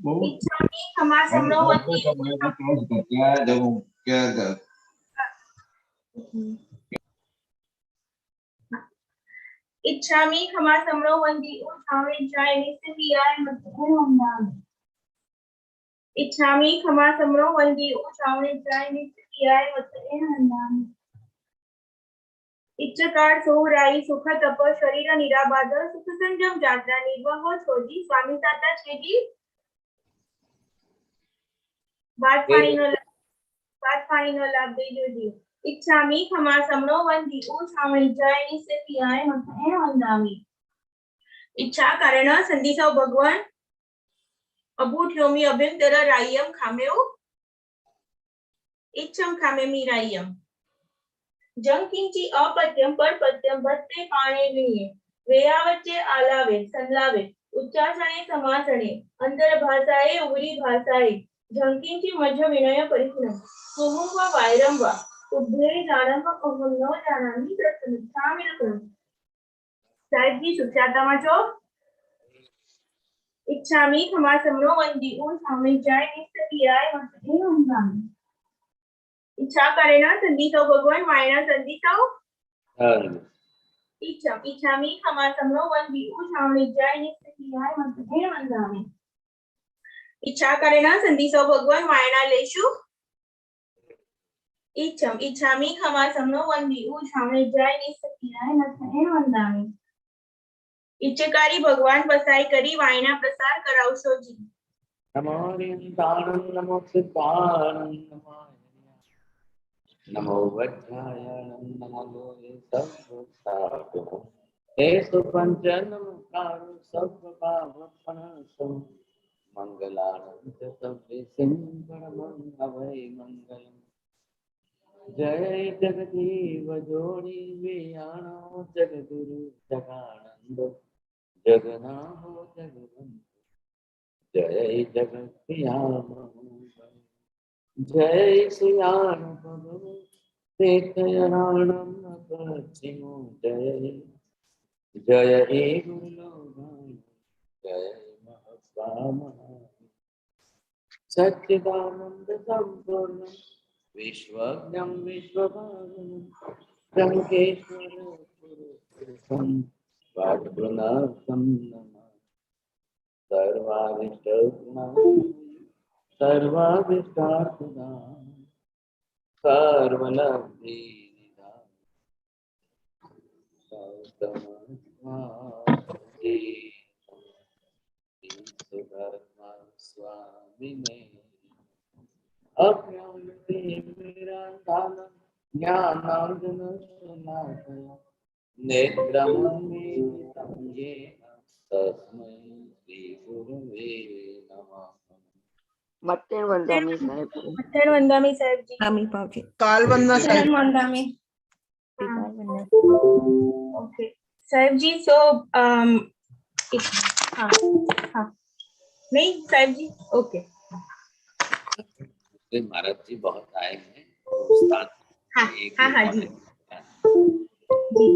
इच्छामि क्षमासमनो वन्ति इच्छामि क्षमासमनो वन्ति उछामि निस्सियाय मत्तेन वन्दामि इच्छामि क्षमासमनो वन्ति उछामि निस्सियाय मत्तेन वन्दामि इच्छकार सोहराई सुख तप शरीर निराबाध सुख संयम जात्रा निर्वाह छोजी स्वामी ताता छेजी बात पानी नो लाभ दे जोजी इच्छामि क्षमासमनो वन्ति उछामि निस्सियाय मत्तेन वन्दामि इच्छा कारण संदिसौ भगवान अबूठ्योमि अभ्यंतर रायम खामेउ इच्छम खामेमि रायम जंकिंची अपत्यम परपत्यम भत्ते पाणे विये वेयावच्चे आलावे संलावे उच्चासने समासने अंतर भाषाए उरी भाषाए जंकिंची मध्य विनय परिपूर्ण सुमुख व वायरम व उद्धे जानम व अहम न जानामि प्रसन्नतामिल करो साहिब जी सुख्याता में जो इच्छामि क्षमासमनो वन्ति उछामि निस्सियाय मत्तेन वन्दामि इच्छा करेना संदिसौ भगवान मायना संदिसौ इच्छामि क्षमासमनो वन्ति उछामि निस्सियाय मत्तेन वन्दामि इच्छा करेना संदिसौ भगवान मायना लेशु इच्छामि क्षमासमनो वन्ति उछामि निस्सियाय मत्तेन वन्दामि इच्छकारी भगवान बसाई करी वायना प्रसार करावशो जी नमो रिंदाणं नमो सिद्धाणं नमो वज्रायणं नमो लोहे सर्वसाधु हे सुपंचनमकारो सर्वभावपणसो मंगलानं च सर्वे सिंहणमं अभय मंगलम् जय जगदीव जोड़ी वियाणो जगदुरु जगानंद जगन्नाथ जगवंत जय जगत्याम जय श्रीयाण प्रभु तेतयराणम पश्चिमो जय जय हे गुरुलोगान जय महस्वाम सच्चिदानंद संपूर्ण विश्वज्ञं विश्वभावनं ब्रह्मेश्वर पुरुषोत्तमं वाग्भुनाथं नमः सर्वाभिष्टार्थदां सर्वलब्धिदां गौतमस्वामी सुधर्मा स्वामिने अज्ञानतिमिरान्धं ज्ञानाञ्जनशलाकया नेत्रमन्मीलितं येन तस्मै श्रीगुरवे नमः। मत्तेन वंदामि साहेब जी आम्ही पावते काल वंदना साहेब वंदामी ओके साहेब जी सो हाँ हाँ नहीं साहेब जी ओके महाराज जी बहुत आए हैं हाँ हाँ हाँ जी जी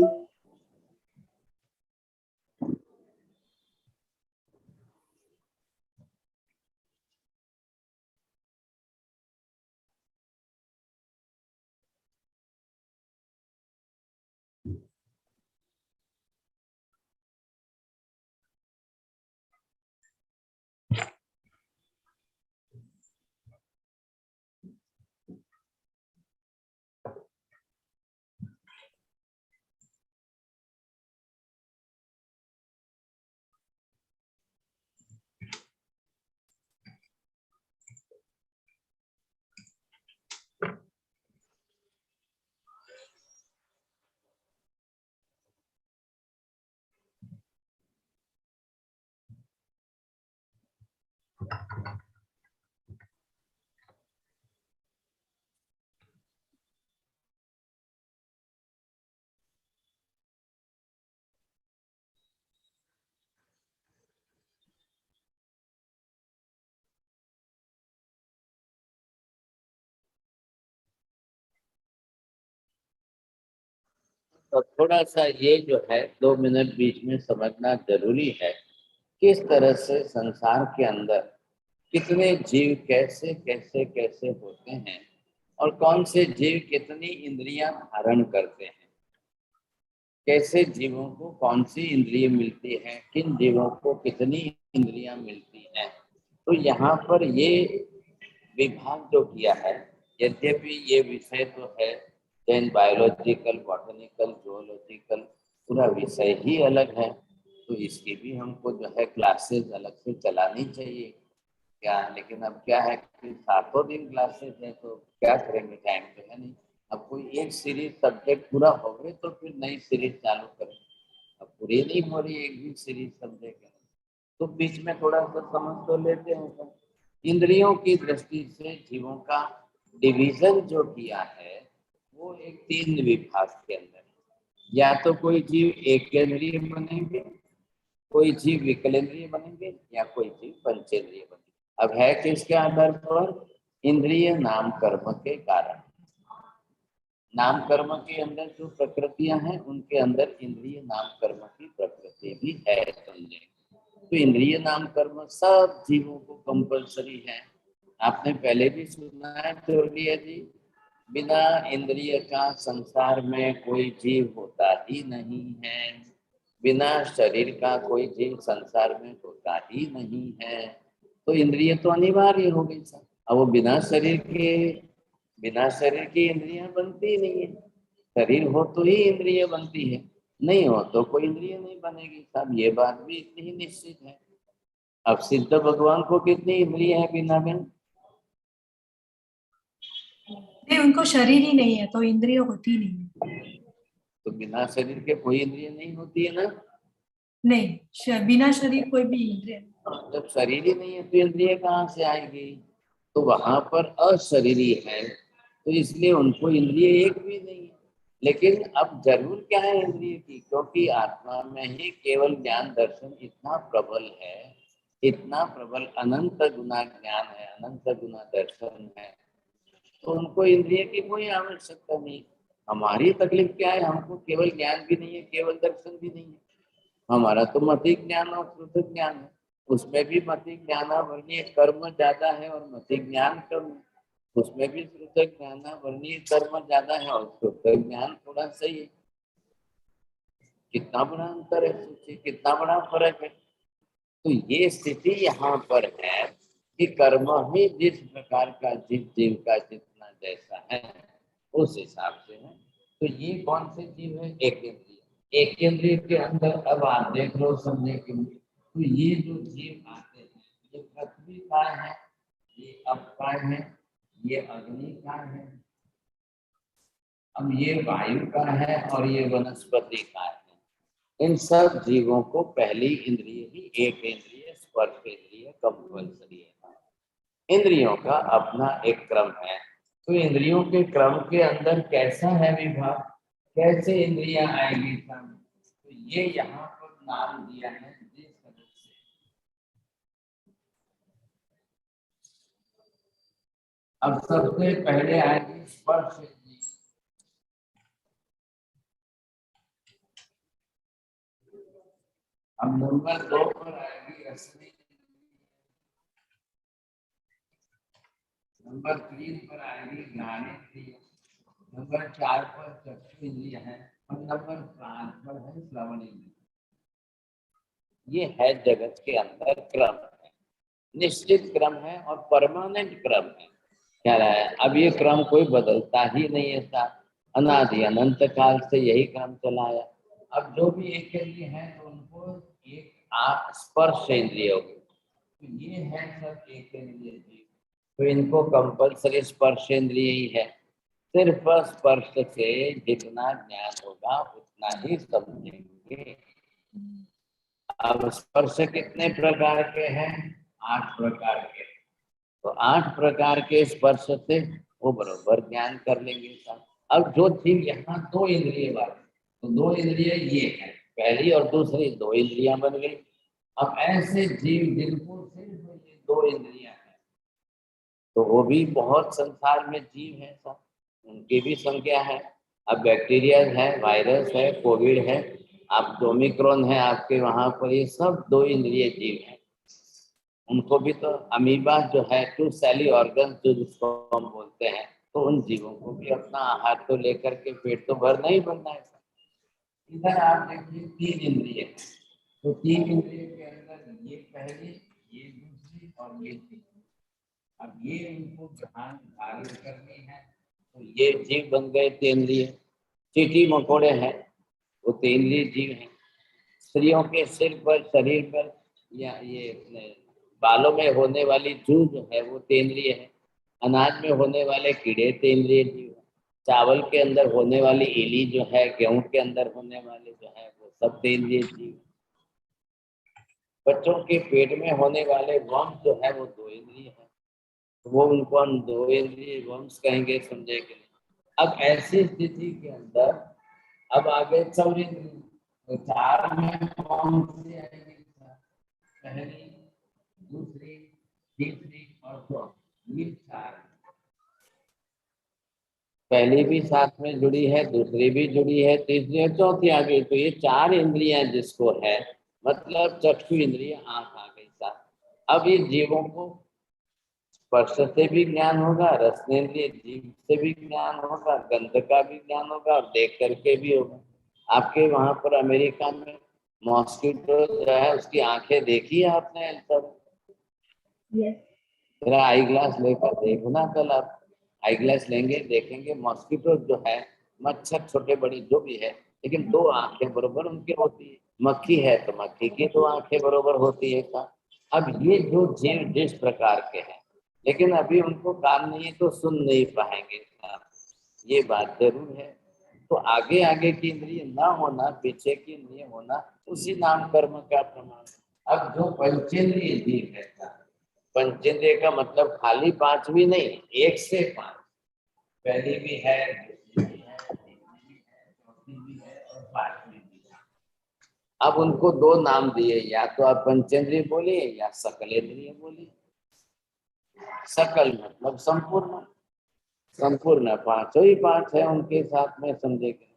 तो थोड़ा सा ये जो है 2 मिनट बीच में समझना जरूरी है किस तरह से संसार के अंदर कितने जीव कैसे कैसे कैसे होते हैं और कौन से जीव कितनी इंद्रियां धारण करते हैं, कैसे जीवों को कौन सी इंद्रिय मिलती है, किन जीवों को कितनी इंद्रियां मिलती हैं। तो यहाँ पर ये विभाग जो किया है, यद्यपि ये विषय तो है जैन बायोलॉजिकल, बॉटनिकल, जूलॉजिकल, पूरा विषय ही अलग है, तो इसकी भी हमको जो है क्लासेस अलग से चलानी चाहिए क्या। लेकिन अब क्या है कि 7 दिन क्लासेस है, तो क्या करेंगे, टाइम तो है नहीं। अब कोई एक सीरीज सब्जेक्ट पूरा हो गए तो फिर नई सीरीज चालू करें, अब पूरी नहीं हो रही एक भी सीरीज सब्जेक्ट है, तो बीच में थोड़ा सा समझ तो लेते हैं सब। इंद्रियों की दृष्टि से जीवों का डिवीजन जो किया है वो एक 3 विभाग के अंदर, या तो कोई जीव एक केंद्रीय बनेंगे, कोई जीव विकलेंद्रिय बनेंगे, या कोई जीव पंचेंद्रिय बनेंगे। अब है किसके आधार पर, इंद्रिय नाम कर्म के कारण। नाम कर्म के अंदर जो प्रकृतियां हैं उनके अंदर इंद्रिय नाम कर्म की प्रकृति भी है, समझे। तो इंद्रिय नाम कर्म सब जीवों को कंपलसरी है। आपने पहले भी सुना है चोरिया जी, बिना इंद्रिय का संसार में कोई जीव होता ही नहीं है, बिना शरीर का कोई जीव संसार में होता ही नहीं है। तो इंद्रिय तो अनिवार्य हो गई सर। अब वो बिना शरीर की इंद्रियां बनती ही नहीं है। शरीर हो तो ही इंद्रिय बनती है, नहीं हो तो कोई इंद्रिय नहीं बनेगी साहब, ये बात भी इतनी ही निश्चित है। अब सिद्ध भगवान को कितनी इंद्रिय है बिना में, नहीं, उनको शरीर ही नहीं है तो इंद्रिय होती नहीं है। तो बिना शरीर के कोई इंद्रिय नहीं होती है ना। नहीं, बिना शरीर कोई भी इंद्रिय नहीं। जब शरीर ही नहीं है तो इंद्रिय कहाँ से आएगी। तो वहां पर अशरीरी है, तो इसलिए उनको इंद्रिय एक भी नहीं है। लेकिन अब जरूर क्या है इंद्रिय की, क्योंकि आत्मा में ही केवल ज्ञान दर्शन इतना प्रबल है, इतना प्रबल अनंत गुना ज्ञान है, अनंत गुना दर्शन है, तो उनको इंद्रिय की कोई आवश्यकता नहीं। हमारी तकलीफ क्या है, हमको केवल ज्ञान भी नहीं है, केवल दर्शन भी नहीं है। हमारा तो मति ज्ञान और श्रुत ज्ञान है, उसमें भी मति ज्ञान वर्णीय कर्म ज्यादा है और मति ज्ञान कम है। उसमें भी श्रुत ज्ञान वर्णीय कर्म ज्यादा है और श्रुत ज्ञान थोड़ा सही है। कितना बड़ा अंतर है, सोचिए कितना बड़ा फर्क है। तो ये स्थिति यहाँ पर है कि कर्म ही जिस प्रकार का जिस जीव का जितना जैसा है उस हिसाब से है। तो ये कौन से जीव है, एक इंद्रिय। एक इंद्रिय के अंदर अब आप देख लो समझने के लिए, तो ये जो जीव आते हैं, ये पृथ्वी का है, ये अप का है, ये अग्नि का है, अब ये वायु का है और ये वनस्पति का है। इन सब जीवों को पहली इंद्रिय ही एक इंद्रिय स्पर्श इंद्रिय कंपल्सरी है। इंद्रियों का अपना एक क्रम है, तो इंद्रियों के क्रम के अंदर कैसा है विभाग, कैसे इंद्रियां आएगी सामने, तो ये यहाँ पर नाम दिया है जिस तरह से। अब सबसे पहले आएगी स्पर्श इंद्रिय। अब नंबर 2 पर आएगी रसनी, नंबर 3 पर आएगी ज्ञान इंद्रिय, नंबर 4 पर चक्षु इंद्रिय है और नंबर 5 पर है श्रवण इंद्रिय। ये है जगत के अंदर क्रम है, निश्चित क्रम है और परमानेंट क्रम है। क्या है, अब ये क्रम कोई बदलता ही नहीं है साहब, अनादि अनंत काल से यही क्रम चला आया। अब जो भी एक इंद्रिय है तो उनको एक स्पर्श इंद्रिय होगी, तो ये है सब एक इंद्रिय जीव, तो इनको कंपल्सरी स्पर्श इंद्रिय ही है। सिर्फ स्पर्श से जितना ज्ञान होगा उतना ही समझेंगे। अब स्पर्श कितने प्रकार के हैं, 8 प्रकार के, तो 8 प्रकार के स्पर्श से वो बरोबर ज्ञान कर लेंगे साहब। अब जो चीज यहाँ 2 इंद्रिय वाले, तो 2 इंद्रिय ये है, पहली और दूसरी 2 इंद्रियां बन गई। अब ऐसे जीव जिनको सिर्फ ये 2 इंद्रियां हैं, तो वो भी बहुत संसार में जीव है साहब, उनकी भी संख्या है। अब बैक्टीरिया है, वायरस है, कोविड है, आप ओमिक्रॉन है आपके वहां पर, ये सब 2 इंद्रिय जीव है। उनको भी तो अमीबा जो है, टू सेली ऑर्गन जो जिसको हम बोलते हैं, तो उन जीवों को भी अपना आहार तो लेकर के पेट तो भरना ही भरना है। इधर आप देखिए 3 इंद्रिय, तो 3 इंद्रिय के अंदर ये पहली, ये दूसरी और ये तीसरी। अब ये इनको ध्यान धारण करनी है, तो ये जीव बन गए तेंद्रिय। चींटी मकोड़े हैं वो तेंद्रिय जीव हैं। स्त्रियों के सिर पर, शरीर पर या ये अपने बालों में होने वाली जूं जो है वो तेंद्रिय है। अनाज में होने वाले कीड़े तेंद्रिय जीव है। चावल के अंदर होने वाली इली जो है, गेहूं के अंदर होने वाले जो है वो सब तेंद्रिय जीव। बच्चों के पेट में होने वाले वंश जो है वो 2 इंद्रिय है, वो उनको हम 2 इंद्रिय वंश कहेंगे, समझे कि नहीं। अब ऐसी स्थिति के अंदर अब आगे 4 इंद्रिय, तो 4 में कौन सी आएगी? पहली, दूसरी, तीसरी और चौथी, ये 4। पहली भी साथ में जुड़ी है, दूसरी भी जुड़ी है, तीसरी और चौथी आ गई, तो ये 4 इंद्रियां जिसको है, मतलब चक्षु इंद्रिय, आंख आ गई साथ। अब ये जीवों को स्पर्श से भी ज्ञान होगा, रसनेन्द्रिय जीव से भी ज्ञान होगा, गंध का भी ज्ञान होगा और देख करके भी होगा। आपके वहां पर अमेरिका में मॉस्किटो जो है उसकी आंखें देखी है आपने सब? Yes. मेरा आई ग्लास लेकर देखना, कल आप आई ग्लास लेंगे, देखेंगे मॉस्किटो जो है, मच्छर छोटे बड़े जो भी है, लेकिन 2 आंखें बरोबर उनकी होती है। मक्खी है तो मक्खी की 2 आंखें बरोबर होती है का। अब ये जो जीव जिस प्रकार के हैं, लेकिन अभी उनको कान नहीं है तो सुन नहीं पाएंगे, ये बात जरूर है। तो आगे आगे की इंद्रिय ना होना, पीछे की इंद्रिय होना, उसी नाम कर्म का प्रमाण। अब जो पंचेंद्रिय जीव है, पंचेंद्रिय का मतलब खाली 5 भी नहीं, 1 से 5। पहली भी है, दूसरी भी है, तीसरी भी है, चौथी भी है और 5वीं भी है। अब उनको 2 नाम दिए, या तो आप पंचेंद्रिय बोलिए या सकलेंद्रिय बोलिए। सकल मतलब संपूर्ण, संपूर्ण 5 ही 5 है उनके साथ में, समझेंगे।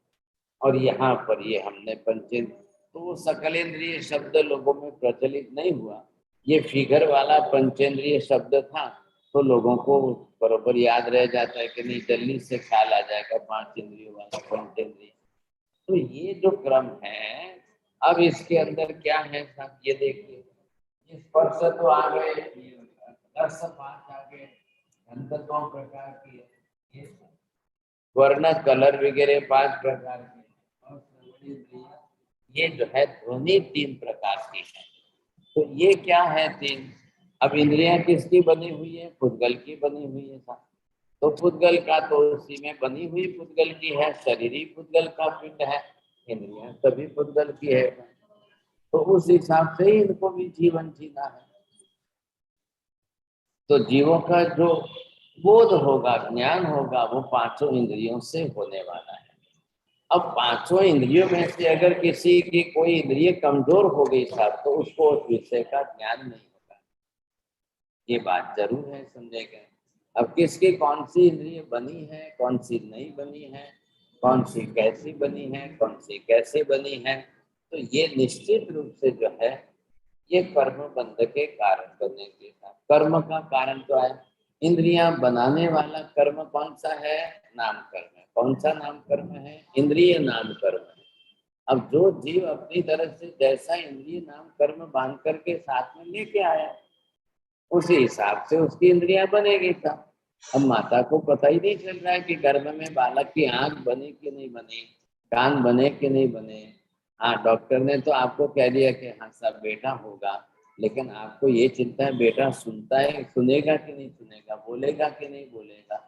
और यहाँ पर ये हमने पंचेंद्रिय, तो वो सकलेंद्रिय शब्द लोगों में प्रचलित नहीं हुआ, ये फिगर वाला पंचेंद्रिय शब्द था, तो लोगों को बरोबर याद रह जाता है कि नहीं, जल्दी से ख्याल आ जाएगा 5 इंद्रियों वाला पंचेंद्रिय। तो ये जो क्रम है, अब इसके अंदर क्या है साहब, ये देखिए, ये स्पर्श तो आ गए, रस 5 आ गए, गंध 2 प्रकार की है, ये वर्ण कलर वगैरह 5 प्रकार के, और श्रवण इंद्रिय ये जो है ध्वनि 3 प्रकार की है। तो ये क्या है 3? अब इंद्रियां किसकी बनी हुई है? पुद्गल की बनी हुई है साहब। तो पुद्गल का तो उसी में बनी हुई पुद्गल की है, शरीर ही पुद्गल का पिंड है, इंद्रियां सभी पुद्गल की है, तो उस हिसाब से ही इनको भी जीवन जीना है। तो जीवों का जो बोध होगा, ज्ञान होगा, वो 5 इंद्रियों से होने वाला है। अब 5 इंद्रियों में से अगर किसी की कोई इंद्रिय कमजोर हो गई साहब, तो उसको उस विषय का ज्ञान नहीं होगा, ये बात जरूर है, समझेगा। अब किसकी कौन सी इंद्रिय बनी है, कौन सी नहीं बनी है, कौन सी कैसी बनी है, कौन सी कैसे बनी है, तो ये निश्चित रूप से जो है ये कर्म बंध के कारण बनने के साथ। कर्म का कारण तो है, इंद्रियां बनाने वाला कर्म कौन सा है? नाम कर्म है। कौन सा नाम कर्म है? इंद्रिय नाम कर्म है। अब जो जीव अपनी तरफ से जैसा इंद्रिय नाम कर्म बांध करके साथ में लेके आया, उसी हिसाब से उसकी इंद्रियां बनेगी था। अब माता को पता ही नहीं चल रहा है कि गर्भ में बालक की आंख बने कि नहीं बने, कान बने कि नहीं बने। हाँ, डॉक्टर ने तो आपको कह दिया कि हाँ सब बेटा होगा, लेकिन आपको ये चिंता है बेटा सुनता है, सुनेगा कि नहीं सुनेगा, बोलेगा कि नहीं बोलेगा,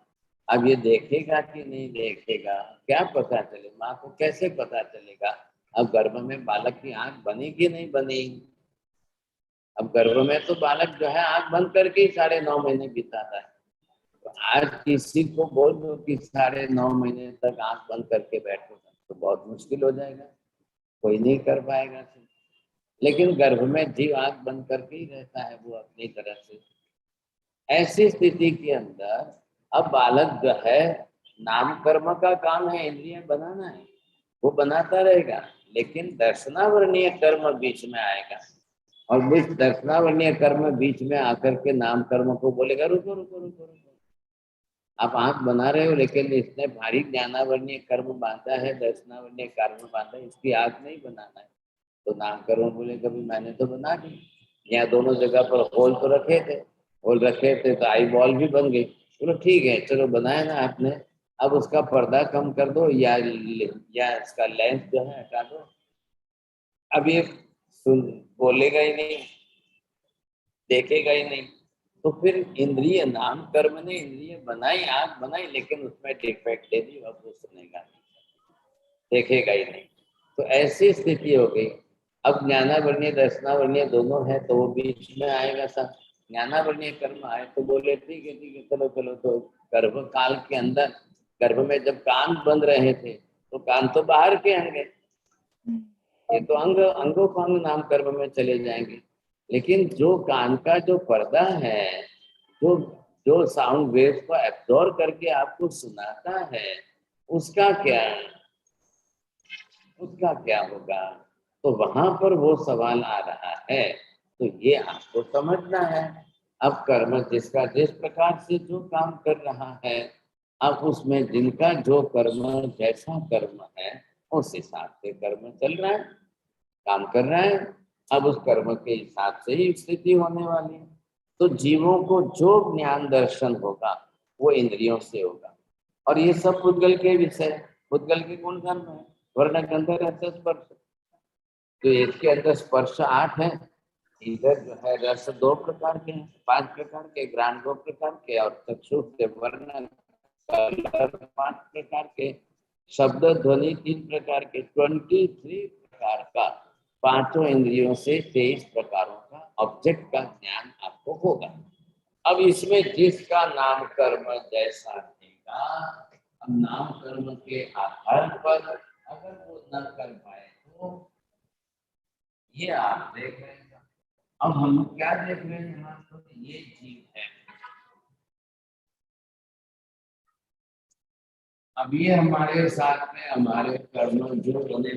अब ये देखेगा कि नहीं देखेगा, क्या पता चले? माँ को कैसे पता चलेगा? अब गर्भ में बालक की आंख बनी कि नहीं बनी? अब गर्भ में तो बालक जो है आंख बंद करके ही 9.5 महीने बिताता है। तो आज किसी को बोल दो कि 9.5 महीने तक आंख बंद करके बैठो, तो बहुत मुश्किल हो जाएगा, कोई नहीं कर पाएगा। लेकिन गर्भ में जीव आंख बंद करके ही रहता है वो अपनी तरह से। ऐसी स्थिति के अंदर अब बालक जो है, नाम कर्म का काम है इंद्रियां बनाना है, वो बनाता रहेगा, लेकिन दर्शनावरणीय कर्म बीच में आएगा। और बीच दर्शनावरणीय कर्म बीच में आकर के नाम कर्म को बोलेगा रुको रुको रुको रुको, आप आंख बना रहे हो लेकिन इसने भारी ज्ञानावरणीय कर्म बांधा है, दर्शनावरणीय कर्म बांधा है, इसकी आंख नहीं बनाना है। तो नाम कर्म बोले कभी मैंने तो बना दी, यहाँ दोनों जगह पर होल तो रखे थे, होल रखे थे तो आई बॉल भी बन गई। बोलो ठीक है चलो बनाया ना आपने, अब उसका पर्दा कम कर दो या इसका लेंस जो है हटा दो। अब ये सुन बोलेगा ही नहीं, देखेगा ही नहीं, तो फिर इंद्रिय नाम कर्म ने इंद्रिय बनाई, आंख बनाई, लेकिन उसमें डिफेक्ट दे दी, अब वो सुनेगा नहीं, देखेगा ही नहीं। तो ऐसी स्थिति हो गई। अब ज्ञानावरणीय दर्शनावरणीय दोनों है तो वो बीच में आएगा सब। ज्ञानावरणीय कर्म आए तो बोले ठीक है चलो चलो, तो गर्भ काल के अंदर गर्भ में जब कान बंद रहे थे तो कान तो बाहर के अंग है, ये तो अंगों को अंग नाम कर्म में चले जाएंगे। लेकिन जो कान का जो पर्दा है, जो जो साउंड वेव को एब्जॉर्ब करके आपको सुनाता है, उसका क्या, उसका क्या होगा? तो वहां पर वो सवाल आ रहा है। तो ये आपको समझना है। अब कर्म जिसका जिस प्रकार से जो काम कर रहा है, अब उसमें जिनका जो कर्म जैसा कर्म है उस हिसाब से कर्म चल रहा है, काम कर रहा है। अब उस कर्म के हिसाब से ही स्थिति होने वाली है। तो जीवों को जो ज्ञान दर्शन होगा वो इंद्रियों से होगा। और ये सब पुद्गल के विषय, पुद्गल के गुण धर्म है। वर्ण गंध रस स्पर्श, तो इसके अंदर स्पर्श 8 है, इधर जो है रस 2 प्रकार के हैं, 5 प्रकार के, घ्राण 2 प्रकार के, और चक्षु से वर्ण कलर 5 प्रकार के, शब्द ध्वनि 3 प्रकार के, 23 प्रकार का, पांचों इंद्रियों से 23 प्रकारों का ऑब्जेक्ट का ज्ञान आपको होगा। अब इसमें जिसका नाम कर्म जैसा देगा, अब नाम कर्म के आधार पर अगर वो न कर पाए तो ये आप देख रहे हैं। अब हम लोग क्या देख रहे हैं यहाँ, तो ये जीव है। अब ये हमारे साथ में हमारे कर्म जो बने,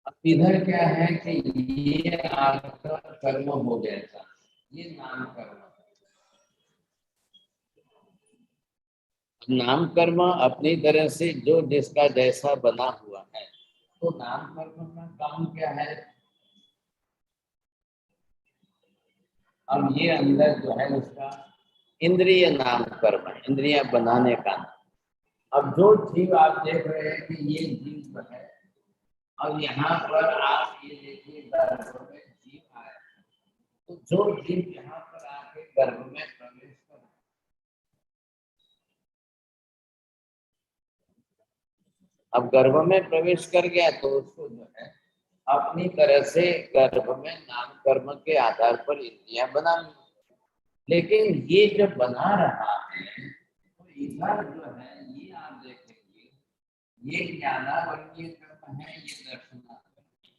अब इधर क्या है कि ये आपका कर्म हो गया था, ये नाम कर्म। नाम कर्म अपनी तरह से जो जिसका जैसा बना हुआ है, तो नाम कर्म का काम क्या है? अब ये अंदर जो है उसका इंद्रिय नाम कर्म, इंद्रिया बनाने का। अब जो जीव आप देख रहे हैं कि ये जीव है, अब यहाँ पर आप ये देखिए गर्भ में जीव आया, तो जो जीव यहाँ पर आके गर्भ में प्रवेश कर, अब गर्भ में प्रवेश कर गया तो उसको जो है अपनी तरह से गर्भ में नाम कर्म के आधार पर इंद्रियां बना ली। लेकिन ये जब बना रहा है तो इधर जो है ये आप देखेंगे, ये ज्ञानावरणीय कर्म है, ये दर्शनावरणीय।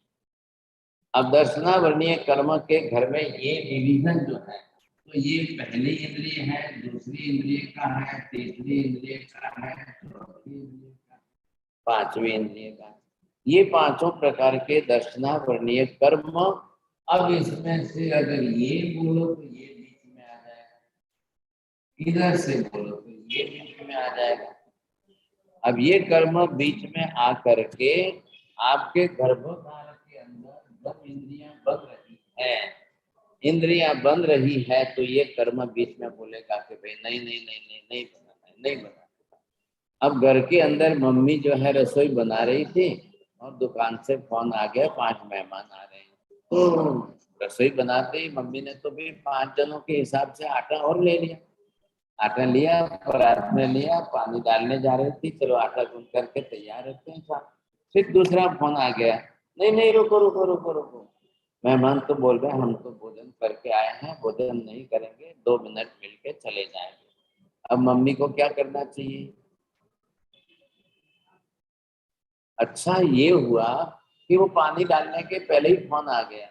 अब दर्शनावरणीय कर्म के घर में ये डिवीजन जो है, तो ये पहली इंद्रिय है, दूसरी इंद्रिय का है, तीसरी इंद्रिय का है, चौथी इंद्रिय का, पांचवी इंद्रिय का, ये पांचों प्रकार के दर्शनावरणीय कर्म। अब इसमें से अगर ये बोलो तो ये बीच में आ जाएगा, इधर से बोलो तो ये बीच में आ जाएगा। अब ये कर्म बीच में आ करके आपके गर्भधार के अंदर जब इंद्रियां बन रही है, इंद्रियां बन रही है, तो ये कर्म बीच में बोलेगा कि भाई नहीं नहीं नहीं नहीं नहीं बनाना है, नहीं बनाना। अब घर के अंदर मम्मी जो है रसोई बना रही थी और दुकान से फोन आ गया 5 मेहमान आ रहे हैं, तो रसोई बनाते ही मम्मी ने तो भी 5 जनों के हिसाब से आटा और ले लिया, आटा लिया, परात में लिया, पानी डालने जा रही थी, चलो आटा गूंथ करके तैयार रखते हैं साहब। फिर दूसरा फोन आ गया, नहीं नहीं रुको रुको रुको रुको, मेहमान तो बोल रहे हैं हम तो भोजन करके आए हैं, भोजन नहीं करेंगे, 2 मिनट मिल के चले जाएंगे। अब मम्मी को क्या करना चाहिए? अच्छा ये हुआ कि वो पानी डालने के पहले ही फोन आ गया,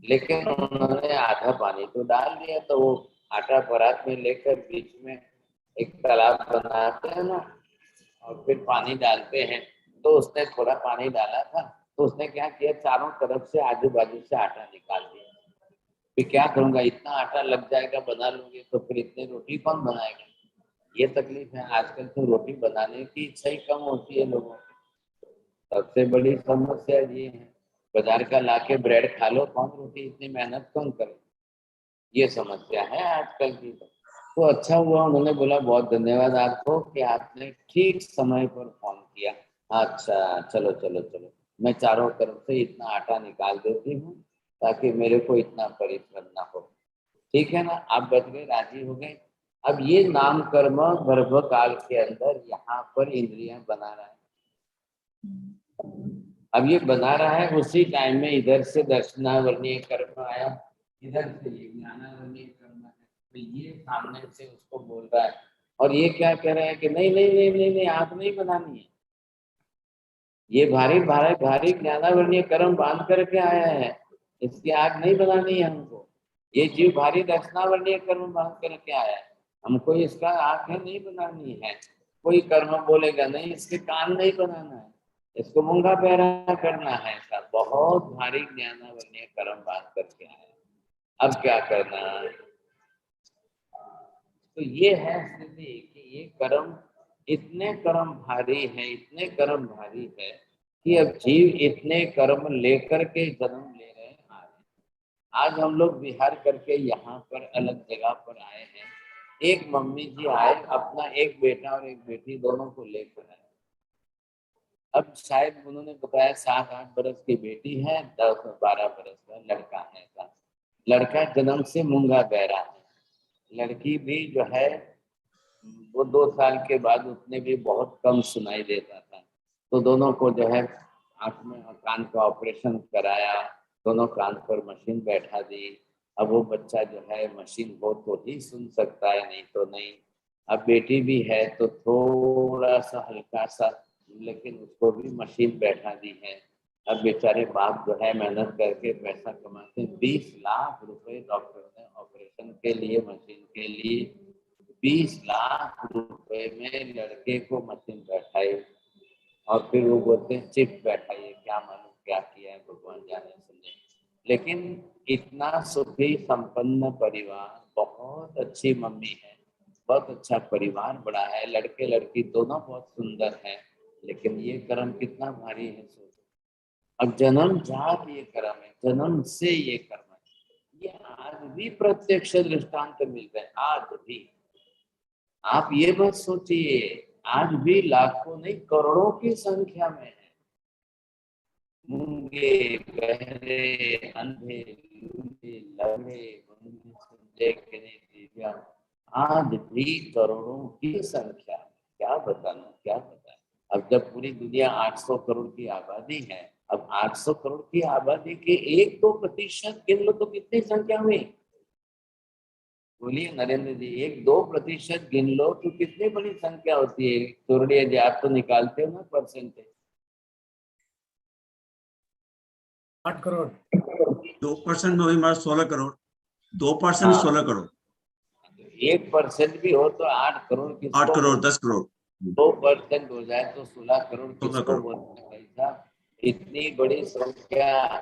लेकिन उन्होंने आधा पानी तो डाल दिया, तो वो आटा परात में लेकर बीच में एक तालाब बनाते हैं ना, और फिर पानी डालते हैं। तो उसने थोड़ा पानी डाला था, तो उसने क्या किया, चारों तरफ से आजू बाजू से आटा निकाल दिया। फिर क्या करूंगा, इतना आटा लग जाएगा, बना लूंगी तो फिर इतनी रोटी कौन बनाएगा। ये तकलीफ है। आजकल तो रोटी बनाने की इच्छा ही कम होती है लोगों की। सबसे बड़ी समस्या ये है, बाजार का लाके ब्रेड खा लो, कौन रोटी इतनी मेहनत कौन करे। ये समस्या है आजकल की। तो अच्छा हुआ, उन्होंने बोला बहुत धन्यवाद आपको कि आपने ठीक समय पर फोन किया। अच्छा चलो चलो चलो, मैं चारों तरफ से इतना आटा निकाल देती हूँ ताकि मेरे को इतना परिश्रम ना हो। ठीक है ना, आप बच गए, राजी हो गए। अब ये नाम कर्म गर्भ काल के अंदर यहाँ पर इंद्रियां बना रहा है। अब ये बना रहा है, उसी टाइम में इधर से दक्षिणावर्णीय कर्म आया, इधर से ये ज्ञानावर्णीय कर्म है। तो ये सामने से उसको बोल रहा है, और ये क्या कह रहा है कि नहीं नहीं नहीं नहीं नहीं, आग नहीं बनानी है। ये भारी भारी भारी ज्ञानावर्णीय कर्म बांध करके आया है, इसकी आग नहीं बनानी है हमको। ये जीव भारी दक्षिणावर्णीय कर्म बांध करके आया है, हमको इसका आग नहीं बनानी है। कोई कर्म बोलेगा नहीं, इसके कान नहीं बनाना है, इसको मूंगा बहरा करना है। ऐसा बहुत भारी ज्ञानावर्णीय कर्म बांध करके आया है। अब क्या करना है? तो ये है स्थिति कि ये कर्म, इतने कर्म भारी है, इतने कर्म भारी है कि अब जीव इतने कर्म लेकर के जन्म ले रहे हैं। आज हम लोग विहार करके यहाँ पर अलग जगह पर आए हैं। एक मम्मी जी आए, अपना एक बेटा और एक बेटी दोनों को लेकर आए। अब शायद उन्होंने बताया 7-8 बरस की बेटी है, 10-12 बरस का लड़का है। लड़का जन्म से मूंगा बहरा है। लड़की भी जो है वो 2 साल के बाद उसने भी बहुत कम सुनाई देता था। तो दोनों को जो है आंख में कान का ऑपरेशन कराया, दोनों कान पर मशीन बैठा दी। अब वो बच्चा जो है मशीन हो तो ही सुन सकता है, नहीं तो नहीं। अब बेटी भी है तो थोड़ा सा हल्का सा, लेकिन उसको भी मशीन बैठा दी है। अब बेचारे बाप जो है मेहनत करके पैसा कमाते, 20 लाख रुपए डॉक्टर ने ऑपरेशन के लिए, मशीन के लिए 20 लाख रुपए में लड़के को मशीन बैठाई। और फिर वो बोलते हैं चिप बैठाइए, क्या मालूम क्या किया है, भगवान जाने समझे। लेकिन इतना सुखी संपन्न परिवार, बहुत अच्छी मम्मी है, बहुत अच्छा परिवार बड़ा है, लड़के लड़की दोनों बहुत सुंदर हैं। लेकिन ये कर्म कितना भारी है सोचो। अब जन्म जात ये कर्म है, जन्म से ये कर्म है। ये आज भी प्रत्यक्ष दृष्टांत मिल रहे हैं, आज भी। आप ये मत सोचिए, आज भी लाखों नहीं करोड़ों की संख्या में है मूंगे बहरे अंधे लूले लंगड़े बंधे सूझे कि नहीं दिव्यांग। आज भी करोड़ों की संख्या है। क्या बताना, क्या बताना। अब जब पूरी दुनिया 800 करोड़ की आबादी है, अब 800 करोड़ की आबादी के 1-2% गिन लो तो कितनी संख्या हुई। बोलिए नरेंद्र जी, 1-2% गिन लो तो कितनी बड़ी संख्या होती है। तोड़िए जी, आप तो निकालते हो ना परसेंटेज। 8 करोड़। 2% में हुई हमारा 16 करोड़। 2% हाँ। 16 करोड़। 1% भी हो तो 8 करोड़ 8 किसको करोड़ बोलते 10 करोड़। 2% हो जाए तो 16 करोड़ 16 किसको करोड़। बोलते हैं भाई साहब। इतनी बड़ी संख्या।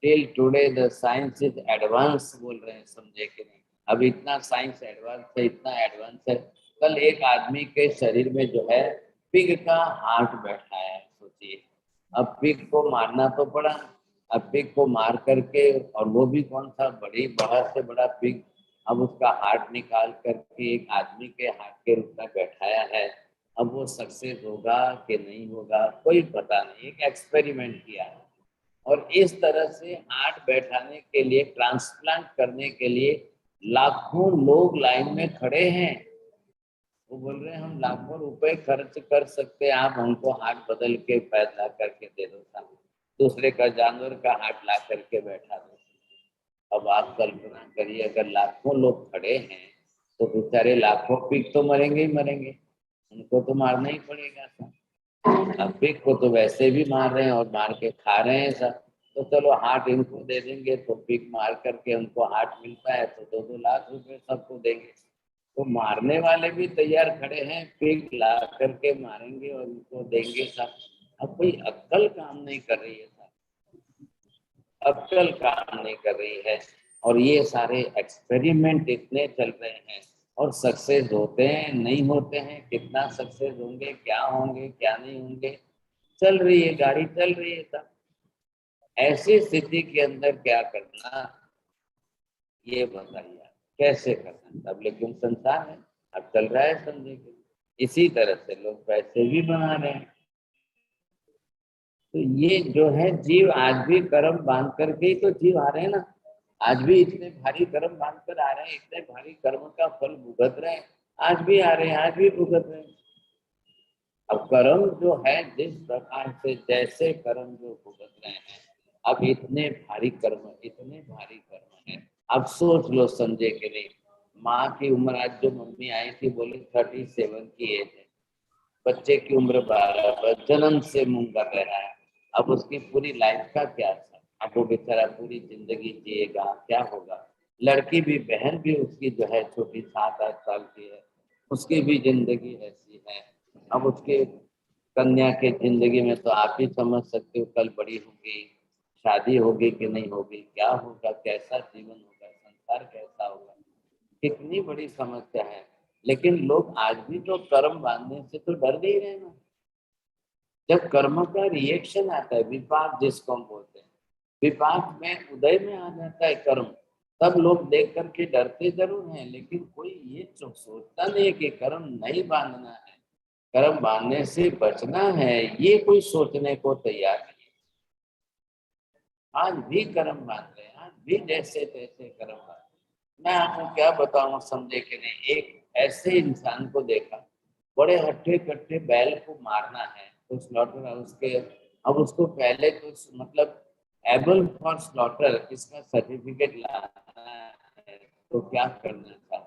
Till today the science is advance बोल रहे हैं, समझे कि नहीं। अब इतना साइंस एडवांस है, इतना एडवांस है। कल एक आदमी के शरीर में जो है पिग का हार्ट बैठा है, सोचिए। अब पिग को मारना तो पड़ा। अब पिग को मार करके, और वो भी कौन सा, बड़ी बड़ा से बड़ा पिग। अब उसका हार्ट निकाल करके एक आदमी के हार्ट के रूप में बैठाया है। अब वो सक्सेस होगा कि नहीं होगा कोई पता नहीं, एक एक्सपेरिमेंट किया है। और इस तरह से हार्ट बैठाने के लिए, ट्रांसप्लांट करने के लिए लाखों लोग लाइन में खड़े हैं। वो बोल रहे हैं हम लाखों रुपए खर्च कर सकते हैं, आप हमको हार्ट बदल के पैदा करके दे दो साहब। दूसरे का जानवर का हार्ट ला करके बैठा दो। अब आप कल्पना करिए, अगर लाखों लोग खड़े हैं तो बेचारे लाखों पीक तो मरेंगे ही मरेंगे, उनको तो मारना ही पड़ेगा सब। अब पीक को तो वैसे भी मार रहे हैं और मार के खा रहे हैं सब। तो चलो हार्ट इनको दे देंगे, तो पीक मार करके उनको हार्ट मिलता है तो 2-2 लाख रुपए सबको देंगे। तो मारने वाले भी तैयार खड़े हैं, पिग ला करके मारेंगे और उनको देंगे सब। अब कोई अक्ल काम नहीं कर रही है साहब, अक्ल काम नहीं कर रही है। और ये सारे एक्सपेरिमेंट इतने चल रहे हैं और सक्सेस होते हैं नहीं होते हैं, कितना सक्सेस होंगे, क्या होंगे क्या नहीं होंगे, चल रही है गाड़ी, चल रही है सब। ऐसी स्थिति के अंदर क्या करना, ये बताइए आप, कैसे करना सब। लेकिन संसार है, अब चल रहा है समझे के। इसी तरह से लोग पैसे भी बना रहे हैं। तो ये जो है जीव आज भी कर्म बांध करके ही तो जीव आ रहे हैं ना। आज भी इतने भारी कर्म बांध कर आ रहे हैं, इतने भारी कर्म का फल भुगत रहे हैं, आज भी आ रहे हैं, आज भी भुगत रहे हैं। अब कर्म जो है जिस प्रकार से जैसे कर्म जो भुगत रहे हैं, अब इतने भारी कर्म, इतने भारी कर्म है। अब सोच लो समझे के लिए, माँ की उम्र, आज जो मम्मी आई थी बोली 37 की एज है, बच्चे की उम्र 12, जन्म से मूंगा कर रहा है। अब उसकी पूरी लाइफ का क्या था, अब वो बेचारा पूरी जिंदगी जिएगा, क्या होगा। लड़की भी, बहन भी उसकी जो है छोटी 7-8 साल की है, उसकी भी जिंदगी ऐसी है। अब उसके कन्या के जिंदगी में तो आप ही समझ सकते हो, कल बड़ी होगी, शादी होगी कि नहीं होगी, क्या होगा, कैसा जीवन होगा, संसार कैसा होगा, कितनी बड़ी समस्या है। लेकिन लोग आज भी तो कर्म बांधने से तो डर नहीं रहे ना। जब कर्म का रिएक्शन आता है, विपाक जिसको हम बोलते हैं, विपाक में उदय में आ जाता है कर्म, तब लोग देख करके डरते जरूर हैं, लेकिन कोई ये सोचता नहीं है कि कर्म नहीं बांधना है, कर्म बांधने से बचना है, ये कोई सोचने को तैयार नहीं है। आज भी कर्म बांध रहे हैं, आज भी जैसे तैसे कर्म बांध रहे हैं। मैं आपको क्या बताऊं समझे कि नहीं, एक ऐसे इंसान को देखा, बड़े हट्टे कट्टे बैल को मारना है तो स्लॉटर हाउस के, अब उसको पहले तो मतलब एबल फॉर स्लॉटर इसका सर्टिफिकेट लाना है, तो क्या करना था।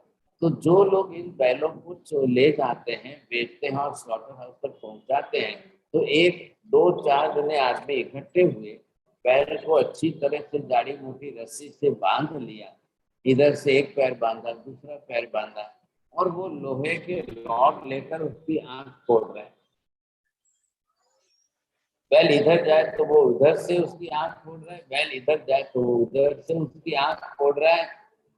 तो जो लोग इन बैलों को ले जाते हैं, बेचते हैं और स्लॉटर हाउस तक पहुंचाते हैं, तो 1-2-4 जने आदमी इकट्ठे हुए, बैल को अच्छी तरह से जाड़ी मोटी रस्सी से बांध लिया, इधर से एक पैर बांधा, दूसरा पैर बांधा, और वो लोहे के रॉड लेकर उसकी आंख फोड़ रहे हैं। बैल इधर जाए तो वो उधर से उसकी आंख फोड़ रहा है, बैल इधर जाए तो वो उधर से उसकी आंख फोड़ रहा है,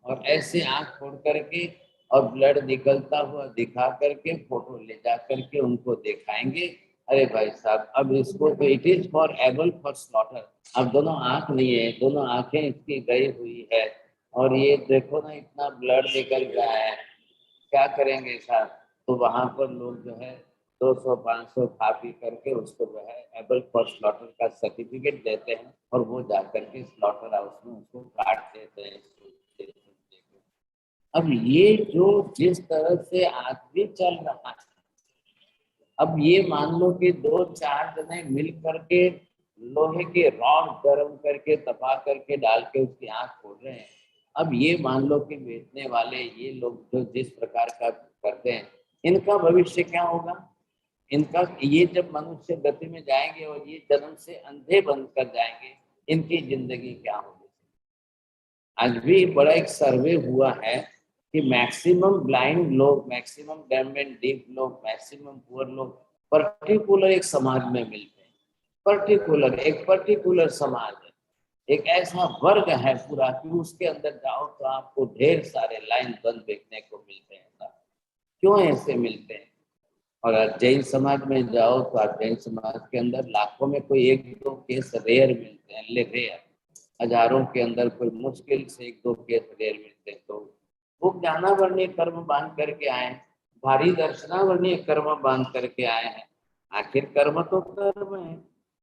और ऐसे आंख फोड़ करके और ब्लड निकलता हुआ दिखा करके फोटो ले जा करके उनको दिखाएंगे। अरे भाई साहब, अब इसको तो it is for able for slaughter. अब दोनों आंख नहीं है, दोनों आंखें इसकी गई हुई है, और ये देखो ना इतना ब्लड निकल रहा है, क्या करेंगे साहब। तो वहां पर लोग जो है 200-500 खा पी करके उसको जो है एबल फॉर स्लॉटर का सर्टिफिकेट देते हैं, और वो जा करके स्लॉटर हाउस में उसको काट देते हैं। अब ये जो जिस तरह से आज भी चल रहा है, अब ये मान लो कि 2-4 जने मिल करके लोहे के रॉड गर्म करके तपा करके डाल के उसकी आंख फोड़ रहे हैं। अब ये मान लो कि बेचने वाले ये लोग जो जिस प्रकार का करते हैं, इनका भविष्य क्या होगा। इनका ये जब मनुष्य गति में जाएंगे और ये जन्म से अंधे बन कर जाएंगे, इनकी जिंदगी क्या होगी। आज भी बड़ा एक सर्वे हुआ है कि मैक्सिमम ब्लाइंड लोग, मैक्सिमम डैम एंड डीफ लोग, मैक्सिमम पुअर लोग पर्टिकुलर एक समाज में मिलते हैं। पर्टिकुलर एक पर्टिकुलर समाज है, एक ऐसा वर्ग है पूरा कि उसके अंदर जाओ तो आपको ढेर सारे लाइन बंद देखने को मिलते हैं। क्यों ऐसे मिलते हैं। और जैन समाज में जाओ तो आप जैन समाज के अंदर लाखों में कोई 1-2 केस रेयर मिलते हैं, रेयर, हजारों के अंदर कोई मुश्किल से 1-2 केस रेयर मिलते हैं। तो वो ज्ञानावर्णीय कर्म बांध करके आए हैं, भारी दर्शनावर्णीय कर्म बांध करके आए हैं। आखिर कर्म तो कर्म है।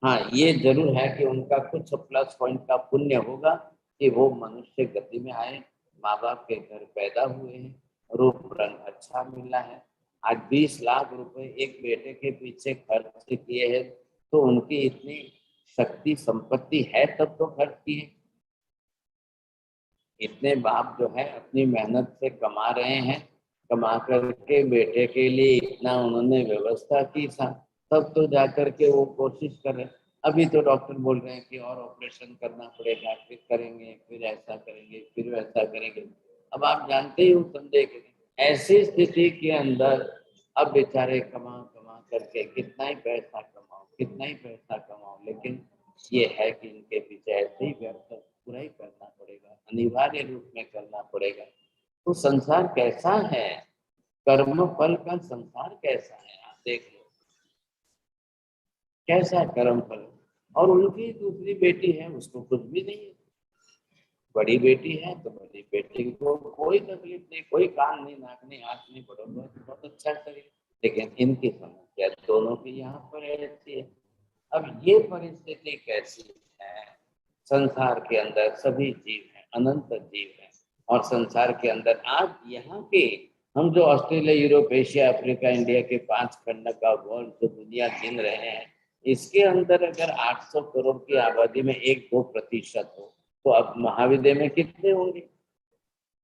हाँ, ये जरूर है कि उनका कुछ प्लस पॉइंट का पुण्य होगा कि वो मनुष्य गति में आए, माँ बाप के घर पैदा हुए हैं, रूप रंग अच्छा मिला है। आज 20 लाख रुपए एक बेटे के पीछे खर्च किए हैं, तो उनकी इतनी शक्ति संपत्ति है तब तो खर्च किए। इतने बाप जो है अपनी मेहनत से कमा रहे हैं, कमा करके बेटे के लिए इतना उन्होंने व्यवस्था की था, तब तो जाकर के वो कोशिश कर रहे हैं। अभी तो डॉक्टर बोल रहे हैं कि और ऑपरेशन करना पड़ेगा, फिर करेंगे, फिर ऐसा करेंगे, फिर वैसा करेंगे। अब आप जानते ही हो समझे कि ऐसी स्थिति के अंदर अब बेचारे कमा कमा करके कितना ही पैसा कमाओ, लेकिन ये है कि इनके पीछे ऐसे ही व्यर्थ पूरा ही करना पड़ेगा, अनिवार्य रूप में करना पड़ेगा। तो संसार कैसा है, कर्म फल का संसार कैसा है, आप देख लो कैसा कर्म फल। और उनकी दूसरी बेटी है, उसको कुछ भी नहीं है। बड़ी बेटी है तो बड़ी बेटी को कोई तकलीफ नहीं, कोई कान नहीं, नाक नहीं, आँख नहीं, बहुत अच्छा शरीर। लेकिन इनकी समस्या दोनों की यहाँ पर ऐसी है। अब ये परिस्थिति कैसी है, संसार के अंदर सभी जीव हैं, अनंत जीव हैं, और संसार के अंदर आज यहाँ के हम जो Australia, Europe, Asia, Africa, India के 5 खंड का वर्ल्ड जो दुनिया गिन रहे हैं, इसके अंदर अगर 800 करोड़ की आबादी में 1-2% हो तो अब महाविद्या में कितने होंगे?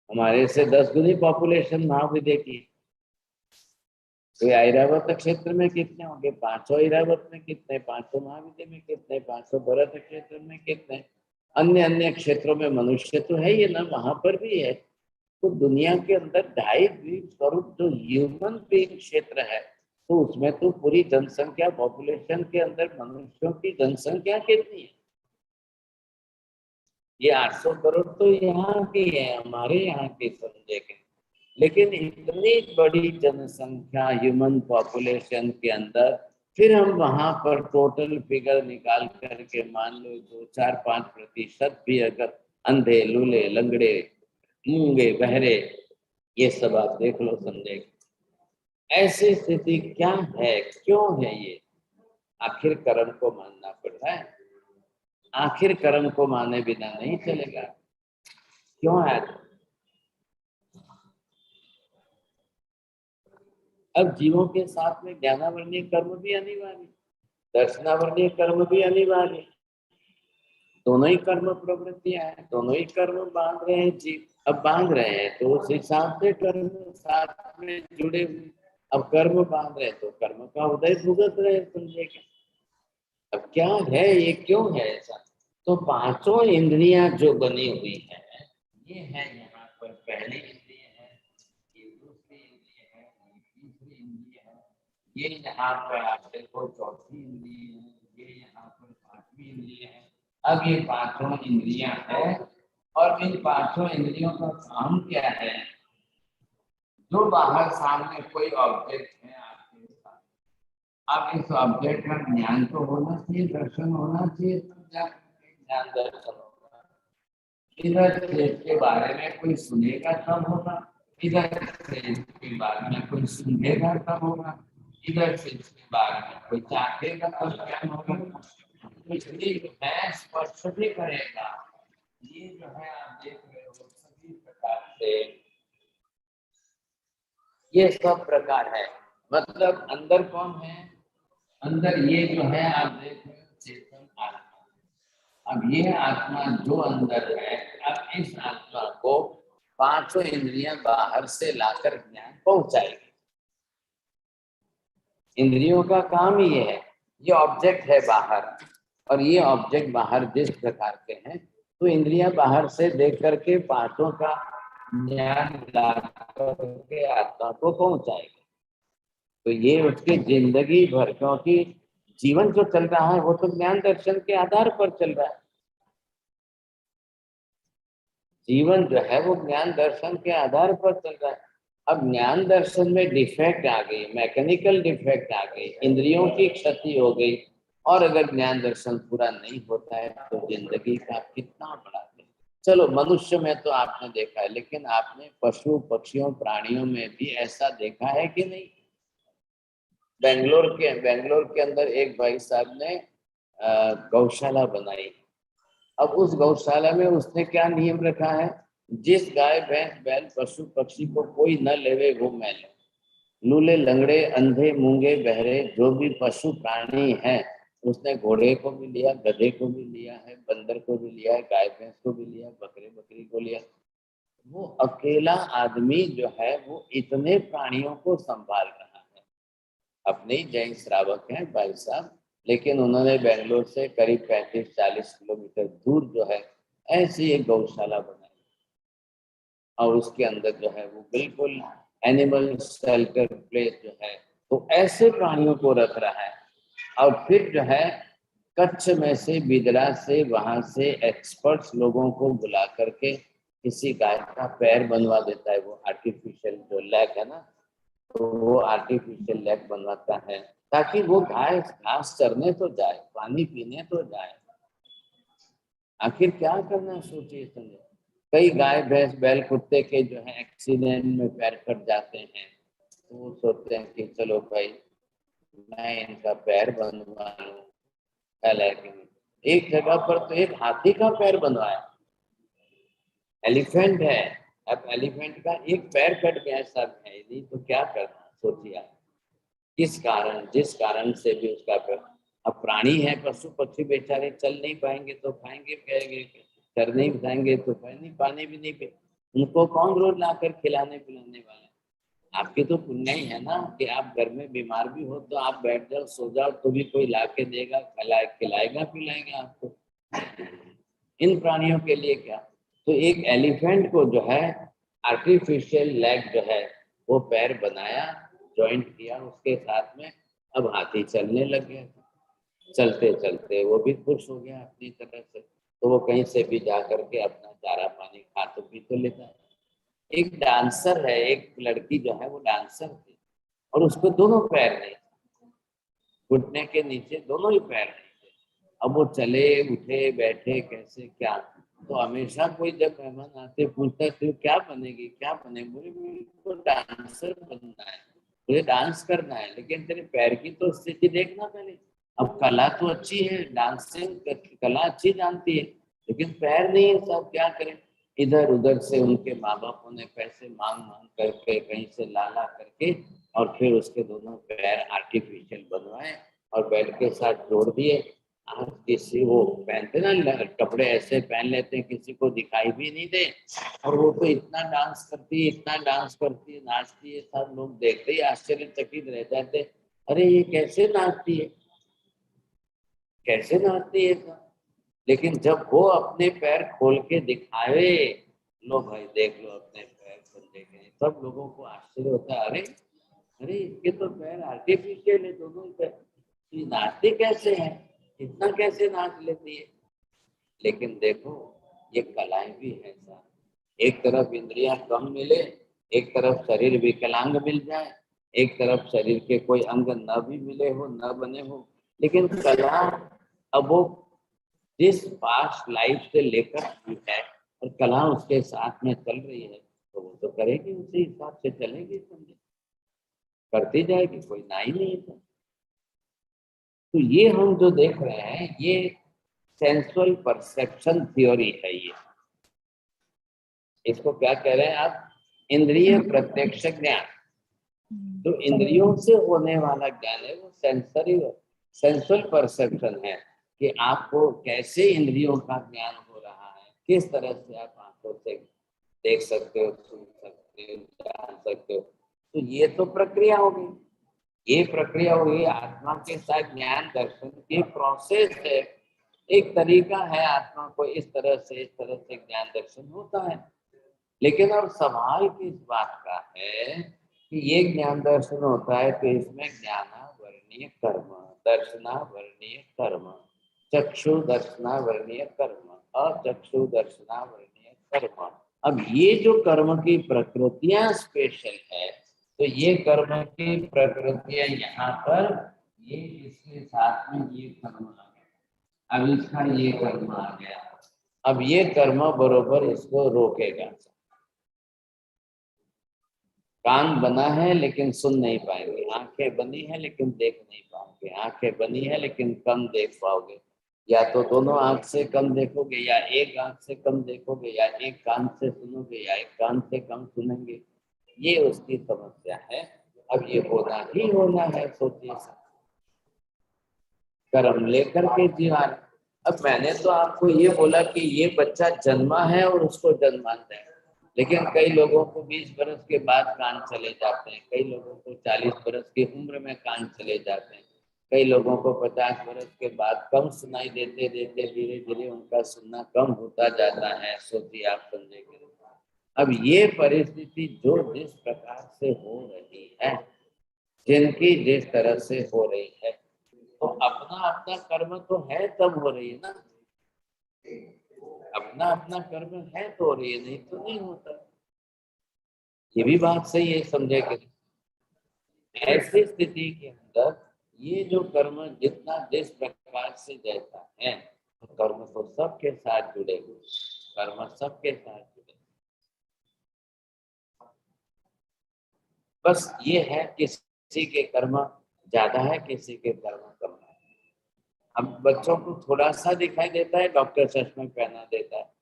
हमारे से 10 गुनी पॉपुलेशन महाविद्या की। तो ऐरावत क्षेत्र में कितने होंगे? 500 ऐरावत में कितने, 500 महाविद्या में कितने, 500 भरत क्षेत्र में कितने, अन्य अन्य क्षेत्रों में मनुष्य तो है ही ना, वहां पर भी है। तो दुनिया के अंदर 2.5 करोड़ जो ह्यूमन बीइंग क्षेत्र है, तो उसमें तो पूरी जनसंख्या, पॉपुलेशन के अंदर मनुष्यों की जनसंख्या कितनी है? ये 800 करोड़ तो यहाँ की है, हमारे यहाँ की समझे के। लेकिन इतनी बड़ी जनसंख्या, ह्यूमन पॉपुलेशन के अंदर फिर हम वहां पर टोटल फिगर निकाल करके मान लो 2-4-5% भी अगर अंधे, लूले, लंगड़े, मूंगे, बहरे, ये सब आप देख लो, समझे। ऐसी स्थिति क्या है, क्यों है ये? आखिर कर्म को मानना पड़ रहा है, आखिर कर्म को माने बिना नहीं चलेगा। क्यों है? अब जीवों के साथ में ज्ञानावर्णीय कर्म भी अनिवार्य, दर्शनावर्णीय कर्म भी अनिवार्य, दोनों ही कर्म प्रवृत्तियां हैं, दोनों ही कर्म बांध रहे हैं जीव। अब बांध रहे हैं तो उस हिसाब से कर्म साथ में जुड़े हुए। अब कर्म बांध रहे तो कर्म का उदय भुगत रहे, समझेगा। अब क्या है ये, क्यों है ऐसा? तो 5 इंद्रियां जो बनी हुई है, ये है यहाँ पर पहली इंद्रिय है, ये दूसरी इंद्रिय है, ये तीसरी इंद्रिय है, ये यहाँ पर आप देखो चौथी इंद्रिय है, ये यहाँ पर 5वीं इंद्रिय है। अब ये 5 इंद्रियां है, और इन 5 इंद्रियों का काम क्या है? जो बाहर सामने कोई ऑब्जेक्ट है आपके साथ, आप इस ऑब्जेक्ट का ज्ञान तो होना चाहिए, दर्शन होना चाहिए, तब जाकर ज्ञान दर्शन होगा। इधर से इसके बारे में कोई सुनेगा तब होगा, इधर से इसके बारे में कोई सुनेगा तब होगा, इधर से इसके बारे में कोई चाहेगा तब ज्ञान होगा। इसलिए जो है स्पर्श भी करेगा। ये जो है आप देख रहे हो सभी प्रकार से, ये सब प्रकार है। मतलब अंदर कौन है? अंदर ये जो है आप देख रहे हो चेतन आत्मा। अब ये आत्मा जो अंदर है, अब इस आत्मा को 5 इंद्रियां बाहर से लाकर ज्ञान पहुंचाएगी। इंद्रियों का काम ही है, ये ऑब्जेक्ट है बाहर, और ये ऑब्जेक्ट बाहर जिस प्रकार के हैं, तो इंद्रियां बाहर से देख करके 5 का ज्ञान ला करके आत्मा को पहुंचाएगी। तो ये उसकी जिंदगी भर, क्योंकि जीवन जो चल रहा है वो तो ज्ञान दर्शन के आधार पर चल रहा है। जीवन जो है वो ज्ञान दर्शन के आधार पर चल रहा है। अब ज्ञान दर्शन में डिफेक्ट आ गई, मैकेनिकल डिफेक्ट आ गई, इंद्रियों की क्षति हो गई, और अगर ज्ञान दर्शन पूरा नहीं होता है तो जिंदगी का कितना बड़ा। चलो मनुष्य में तो आपने देखा है, लेकिन आपने पशु पक्षियों प्राणियों में भी ऐसा देखा है कि नहीं? बेंगलोर के अंदर एक भाई साहब ने गौशाला बनाई। अब उस गौशाला में उसने क्या नियम रखा है? जिस गाय भैंस बैल पशु पक्षी को कोई न लेवे वो मैं ले। लूले लंगड़े अंधे मूंगे बहरे जो भी पशु प्राणी हैं, उसने घोड़े को भी लिया, गधे को भी लिया है, बंदर को भी लिया है, गाय भैंस को भी लिया, बकरे बकरी को लिया। वो अकेला आदमी जो है वो इतने प्राणियों को संभाल रहा है। अपने ही जैन श्रावक हैं भाई साहब, लेकिन उन्होंने बेंगलोर से करीब 35-40 किलोमीटर दूर जो है ऐसी एक गौशाला बनाई, और उसके अंदर जो है वो बिल्कुल एनिमल शेल्टर प्लेस जो है, तो ऐसे प्राणियों को रख रहा है। और फिर जो है कच्छ में से, बिदरा से, वहां से एक्सपर्ट्स लोगों को बुला करके किसी गाय का पैर बनवा देता है। वो आर्टिफिशियल जो लेग है ना, तो वो आर्टिफिशियल लेग बनवाता है ताकि वो गाय घास चरने तो जाए, पानी पीने तो जाए। आखिर क्या करना, सोचिए समझे। कई गाय भैंस बैल कुत्ते के जो है एक्सीडेंट में पैर कट जाते हैं, तो वो सोचते हैं कि चलो भाई मैं इनका पैर बनवा लूं। ख्याल है कि नहीं? एक जगह पर तो एक हाथी का पैर बनवाया, एलिफेंट है। अब एलिफेंट का एक पैर कट गया, सब है नहीं तो क्या करना, सोचिए आप। किस कारण, जिस कारण से भी उसका पैर। अब प्राणी है, पशु पक्षी बेचारे चल नहीं पाएंगे तो खाएंगे पिएंगे, चर नहीं जाएंगे तो पानी पानी भी नहीं पे, उनको कौन रोज लाकर खिलाने पिलाने वाला है। आपकी तो पुण्य ही है ना कि आप घर में बीमार भी हो तो आप बैठ जाओ, सो जाओ, तो भी कोई ला के देगा, खिलाएगा पिलाएगा आपको। इन प्राणियों के लिए क्या। तो एक एलिफेंट को जो है आर्टिफिशियल लेग जो है वो पैर बनाया, जॉइंट किया उसके साथ में। अब हाथी चलने लग गया, चलते चलते वो भी खुश हो गया अपनी तरह से, तो वो कहीं से भी जा करके अपना चारा पानी खा तो पी तो लेता है। एक डांसर है, एक लड़की जो है वो डांसर थी, और उसको दोनों पैर नहीं, घुटने के नीचे दोनों ही पैर नहीं थे। अब वो चले उठे बैठे कैसे क्या, तो हमेशा कोई जब मेहमान आते पूछता तो क्या बनेगी, क्या बने, बोले मुझे तो डांसर बनना है, मुझे डांस करना है, लेकिन तेरे पैर की तो स्थिति देखना पहले। अब कला तो अच्छी है, डांसिंग कला अच्छी जानती है, लेकिन पैर नहीं है, सब क्या करें। इधर उधर से उनके माँ बापों ने पैसे मांग मांग करके कहीं से ला ला करके, और फिर उसके दोनों पैर आर्टिफिशियल बनवाए और बेड के साथ जोड़ दिए। आज किसी वो पहनते ना कपड़े ऐसे पहन लेते हैं किसी को दिखाई भी नहीं दे, और वो तो इतना डांस करती है, इतना डांस करती है, नाचती है, सब लोग देखते ही आश्चर्यचकित रह जाते, अरे ये कैसे नाचती है, कैसे नाचती है सब। लेकिन जब वो अपने पैर खोल के दिखावे, लो भाई देख लो अपने पैर को देखे, सब लोगों को आश्चर्य होता है, अरे अरे इसके तो पैर आर्टिफिशियल है दोनों ही पैर, तो ये नाचती कैसे है, इतना कैसे नाच लेती है। लेकिन देखो ये कलाएं भी है साथ, एक तरफ इंद्रियां कम मिले, एक तरफ शरीर विकलांग मिल जाए, एक तरफ शरीर के कोई अंग न भी मिले हो, न बने हो, लेकिन कला अब वो जिस पास्ट लाइफ से लेकर की है और कला उसके साथ में चल रही है, तो वो तो करेगी, उसी हिसाब से चलेगी, समझे, करती जाएगी, कोई ना ही नहीं है। तो ये हम जो देख रहे हैं ये सेंसुअल परसेप्शन थ्योरी है। ये इसको क्या कह रहे हैं आप, इंद्रिय प्रत्यक्ष ज्ञान। जो इंद्रियों से होने वाला ज्ञान है वो सेंसुअल परसेप्शन है, कि आपको कैसे इंद्रियों का ज्ञान हो रहा है, किस तरह से आप आंखों से देख सकते हो, सुन सकते हो, जान सकते हो। तो ये तो प्रक्रिया हो गई, ये प्रक्रिया हो गई आत्मा के साथ ज्ञान दर्शन की प्रोसेस है। एक तरीका है आत्मा को इस तरह से ज्ञान दर्शन होता है। लेकिन अब सवाल किस बात का है कि ये ज्ञान दर्शन होता है तो इसमें ज्ञानावर्णीय कर्म, दर्शनावर्णीय कर्म, चक्षु दर्शनावर्णीय कर्म, अचक्षु दर्शनावर्णीय कर्म। अब ये जो कर्म की प्रकृतियां स्पेशल है, तो ये कर्म की प्रकृतियां यहाँ पर, ये इसके साथ में ये कर्म आ गया, अब इसका ये कर्म आ गया, अब ये कर्म बरोबर इसको रोकेगा। कान बना है लेकिन सुन नहीं पाएंगे, आंखें बनी है लेकिन देख नहीं पाओगे, आंखें बनी है लेकिन कम देख पाओगे, या तो दोनों आंख से कम देखोगे, या एक आंख से कम देखोगे, या एक कान से सुनोगे, या एक कान से कम सुनेंगे। ये उसकी समस्या है। अब ये होना ही होना है, सोचिए कर्म लेकर के जीवन। अब मैंने तो आपको ये बोला कि ये बच्चा जन्मा है और उसको जन्मांतर है, लेकिन कई लोगों को 20 बरस के बाद कान चले जाते हैं, कई लोगों को 40 बरस की उम्र में कान चले जाते हैं, कई लोगों को 50 बरस के बाद कम सुनाई देते देते धीरे धीरे उनका सुनना कम होता जाता है। सोचिए आप, समझेंगे अब ये परिस्थिति जो जिस प्रकार से हो रही है, जिनकी जिस तरह से हो रही है, तो अपना अपना कर्म तो है तब हो रही है ना, अपना अपना कर्म है तो हो रही है, नहीं तो नहीं होता। ये भी बात सही है, समझे कि नहीं? ऐसी स्थिति के अंदर ये जो कर्म जितना जिस प्रकार से जैसा है, तो कर्म तो सबके साथ जुड़े हुए, कर्म सबके साथ जुड़े। बस ये है किसी के कर्म ज्यादा है, किसी के कर्म कम है। अब बच्चों को थोड़ा सा दिखाई देता है, डॉक्टर चश्मे पहना देता है।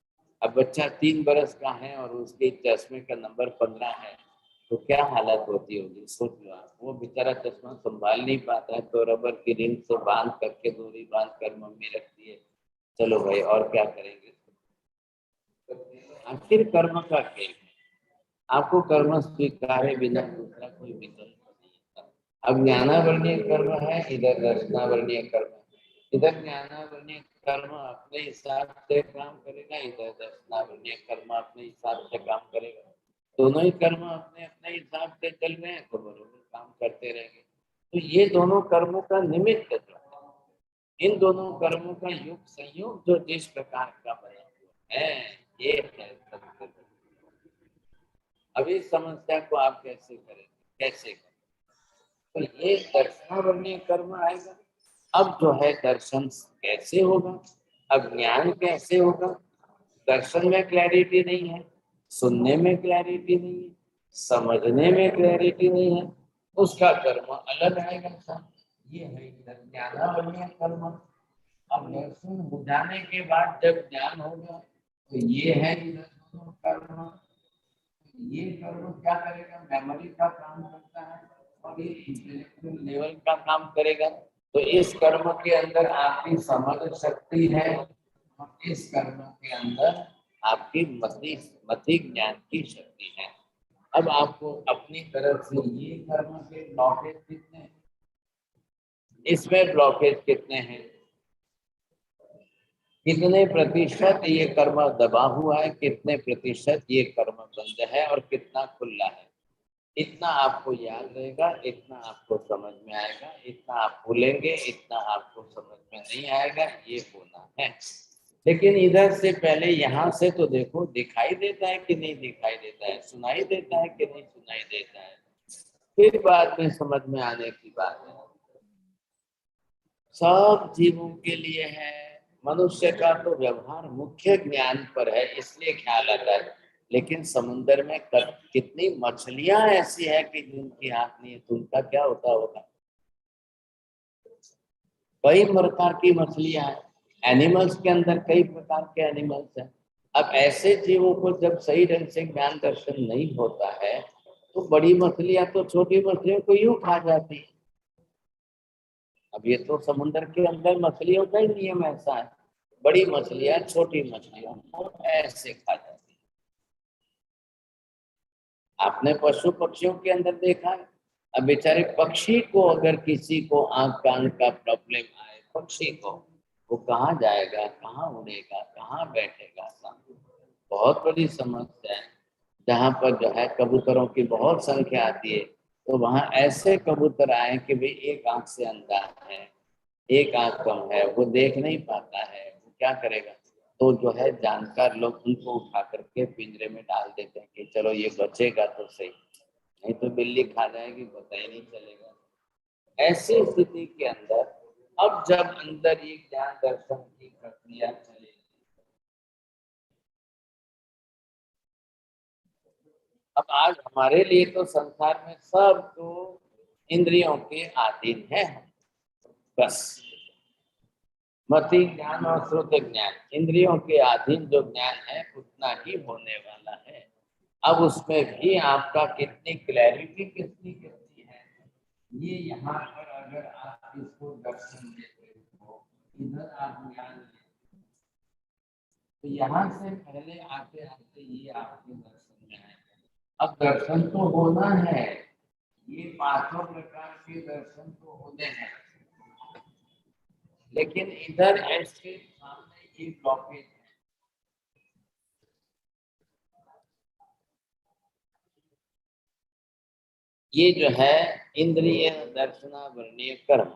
अब बच्चा 3 बरस का है और उसके चश्मे का नंबर 15 है, तो क्या हालत होती होगी, सोच लो आप। वो बेचारा चश्मा संभाल नहीं पाता है, तो रबर की रिंग से बांध करके, डोरी बांध कर मम्मी रखती है, चलो भाई और क्या करेंगे। आखिर कर्म का खेल है, आपको कर्म स्वीकारे बिना दूसरा कोई विकल्प नहीं है। अब ज्ञानावरणीय कर्म है, इधर दर्शनावरणीय कर्म है। इधर ज्ञानावरणीय कर्म अपने हिसाब से काम करेगा, इधर दर्शनावरणीय कर्म अपने हिसाब से काम करेगा। दोनों ही कर्म अपने अपने हिसाब से चल रहे हैं तो बरोबर काम करते रहेंगे। तो ये दोनों कर्मों का निमित्त जो है, इन दोनों कर्मों का युग संयोग जो जिस प्रकार का बना हुआ है, ये है सत्य। अब इस समस्या को आप कैसे करेंगे, कैसे करें? तो ये दर्शनावरणीय कर्म आएगा। अब जो है दर्शन कैसे होगा, अब ज्ञान कैसे होगा? दर्शन में क्लैरिटी नहीं है, सुनने में क्लैरिटी नहीं है, समझने में क्लैरिटी नहीं है, उसका कर्म अलग आएगा सब। ये है ज्ञानावरणीय कर्म। अब दर्शन बुझाने के बाद जब ज्ञान होगा, तो ये है इधर दोनों कर्म। ये कर्म क्या करेगा, मेमोरी का काम करता है और ये इंटेलेक्चुअल लेवल का काम करेगा। तो इस कर्म के अंदर आपकी समझ शक्ति है और इस कर्म के अंदर आपकी मति ज्ञान की शक्ति है। अब आपको अपनी तरफ से ये कर्म के ब्लॉकेज कितने हैं, इसमें ब्लॉकेज कितने हैं, कितने प्रतिशत ये कर्म दबा हुआ है, कितने प्रतिशत ये कर्म बंद है और कितना खुला है, इतना आपको याद रहेगा, इतना आपको समझ में आएगा, इतना आप भूलेंगे, इतना आपको समझ में नहीं आएगा। ये होना है। लेकिन इधर से पहले यहाँ से तो देखो, दिखाई देता है कि नहीं दिखाई देता है, सुनाई देता है कि नहीं सुनाई देता है, फिर बाद में समझ में आने की बात है। सब जीवों के लिए है। मनुष्य का तो व्यवहार मुख्य ज्ञान पर है, इसलिए ख्याल आता है। लेकिन समुद्र में कितनी मछलियां ऐसी है कि जिनकी आंख नहीं है, तो उनका क्या होता होगा? कई प्रकार की मछलियां हैं, एनिमल्स के अंदर कई प्रकार के एनिमल्स हैं। अब ऐसे जीवों को जब सही ढंग से ज्ञान दर्शन नहीं होता है, तो बड़ी मछलियां तो छोटी मछलियों को यूं खा जाती है। अब ये तो समुद्र के अंदर मछलियों का ही नियम ऐसा है, बड़ी मछलियां छोटी मछलियों को ऐसे खा जाती है। आपने पशु पक्षियों के अंदर देखा है, अब बेचारे पक्षी को अगर किसी को आंख कान का प्रॉब्लम आए, पक्षी को, वो कहाँ जाएगा, कहाँ उड़ेगा, कहाँ बैठेगा? बहुत बड़ी समस्या है। जहाँ पर जो है कबूतरों की बहुत संख्या आती है, तो वहां ऐसे कबूतर आए कि भाई एक आंख से अंधा है, एक आंख कम है, वो देख नहीं पाता है, वो क्या करेगा? तो जो है जानकार लोग उनको उठा करके पिंजरे में डाल देते हैं कि चलो ये बचेगा तो सही, नहीं तो बिल्ली खा जाएगी, पता ही नहीं चलेगा। ऐसी स्थिति के अंदर अब जब अंदर ये ज्ञान दर्शन की प्रक्रिया चलेगी, अब आज हमारे लिए तो संसार में सब तो इंद्रियों के अधीन है। बस मति ज्ञान और श्रुत ज्ञान, इंद्रियों के अधीन जो ज्ञान है उतना ही होने वाला है। अब उसमें भी आपका कितनी क्लैरिटी कितनी है, ये यहाँ पर अगर आप इसको दर्शन देते हो, इधर आप ज्ञान लेते हो, तो यहाँ से पहले आते आते ये आपके दर्शन में आएगा। अब दर्शन तो होना है, ये पांचों प्रकार के दर्शन तो होने हैं, लेकिन इधर ऐसे सामने ये ब्लॉकेज है। ये जो है इंद्रिय दर्शना वर्णीय कर्म।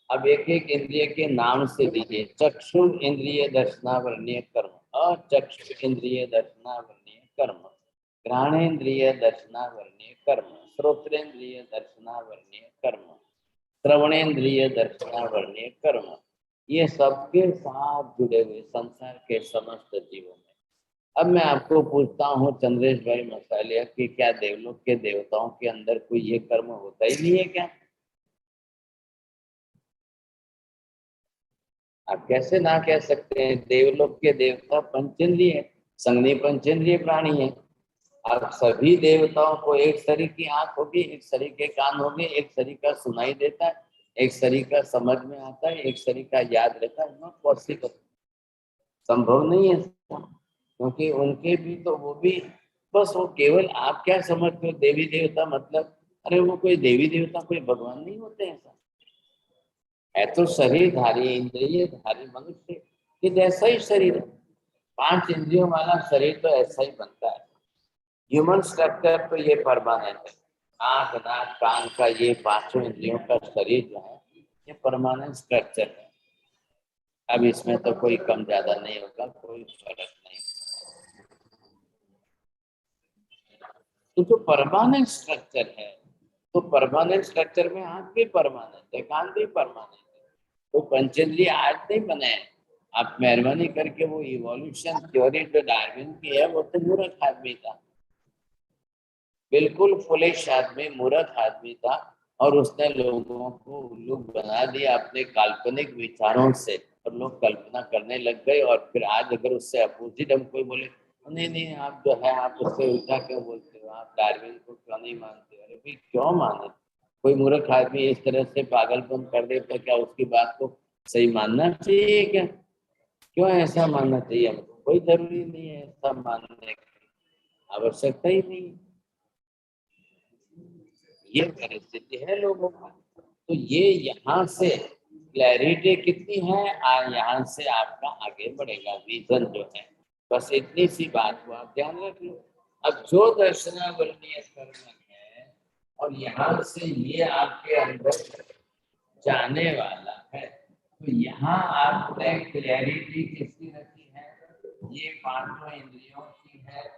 अब एक एक इंद्रिय के नाम से दीजिए। चक्षु इंद्रिय दर्शना वर्णीय कर्म, अचक्षु इंद्रिय दर्शना वर्णीय कर्म, घ्राणेन्द्रिय दर्शना वर्णीय कर्म, श्रोत्रेन्द्रिय दर्शना वर्णीय कर्म, श्रवणेन्द्रिय दर्शना वर्णीय कर्म। ये सबके साथ जुड़े हुए संसार के समस्त जीवों में। अब मैं आपको पूछता हूँ चंद्रेश भाई मसालिया कि क्या देवलोक के देवताओं के अंदर कोई ये कर्म होता ही नहीं है क्या? आप कैसे ना कह सकते हैं? देवलोक के देवता पंचेंद्रिय है, संगनी पंचेंद्रिय प्राणी है। आप सभी देवताओं को एक शरीर की आंख होगी, एक शरीर के कान होंगे, एक शरीर का सुनाई देता है, एक शरीर का समझ में आता है, एक शरीर का याद रहता है। नॉट पॉसिबल, संभव नहीं है, क्योंकि उनके भी तो वो भी बस वो केवल आप क्या समझते हो देवी देवता मतलब, अरे वो कोई देवी देवता कोई भगवान नहीं होते। ऐसा है तो शरीरधारी इंद्रियधारी मनुष्य कि जैसा ही शरीर है, 5 इंद्रियों वाला शरीर तो ऐसा ही बनता है। ह्यूमन स्ट्रक्चर तो ये परमानेंट है। आंख नाक कान का ये 5 इंद्रियों का शरीर जो है ये परमानेंट स्ट्रक्चर है। अब इसमें तो कोई कम ज्यादा नहीं होगा, कोई फर्क नहीं। तो जो परमानेंट स्ट्रक्चर है, तो परमानेंट स्ट्रक्चर में आंख भी परमानेंट है, कान भी परमानेंट है। तो पंचेंद्रिय आज नहीं बने हैं। आप मेहरबानी करके वो इवोल्यूशन थ्योरी जो डार्विन की है वो तो मूर्ख आदमी था, बिल्कुल फुलिश आदमी, मूर्ख आदमी था। और उसने लोगों को उल्लू बना दिया अपने काल्पनिक विचारों से, और लोग कल्पना करने लग गए। और फिर आज अगर उससे अपोजिट हम कोई बोले नहीं नहीं आप जो है आप उससे उल्टा क्यों बोलते हो, आप डार्विन को क्यों नहीं मानते? अरे भाई क्यों माने? कोई मूर्ख आदमी इस तरह से पागलपन कर दे तो क्या उसकी बात को सही मानना चाहिए क्या? क्यों ऐसा मानना चाहिए? हमको कोई जरूरी नहीं है ऐसा मानने की, आवश्यकता ही नहीं। ये परिस्थिति है लोगों का। तो ये यहाँ से क्लैरिटी कितनी है, यहाँ से आपका आगे बढ़ेगा विजन जो है। बस इतनी सी बात को आप ध्यान रख लो। अब जो दर्शनावरणीय कर्म है और यहाँ से ये आपके अंदर जाने वाला है, तो यहाँ आपने क्लैरिटी किसकी रखी है? ये 5 इंद्रियों की है।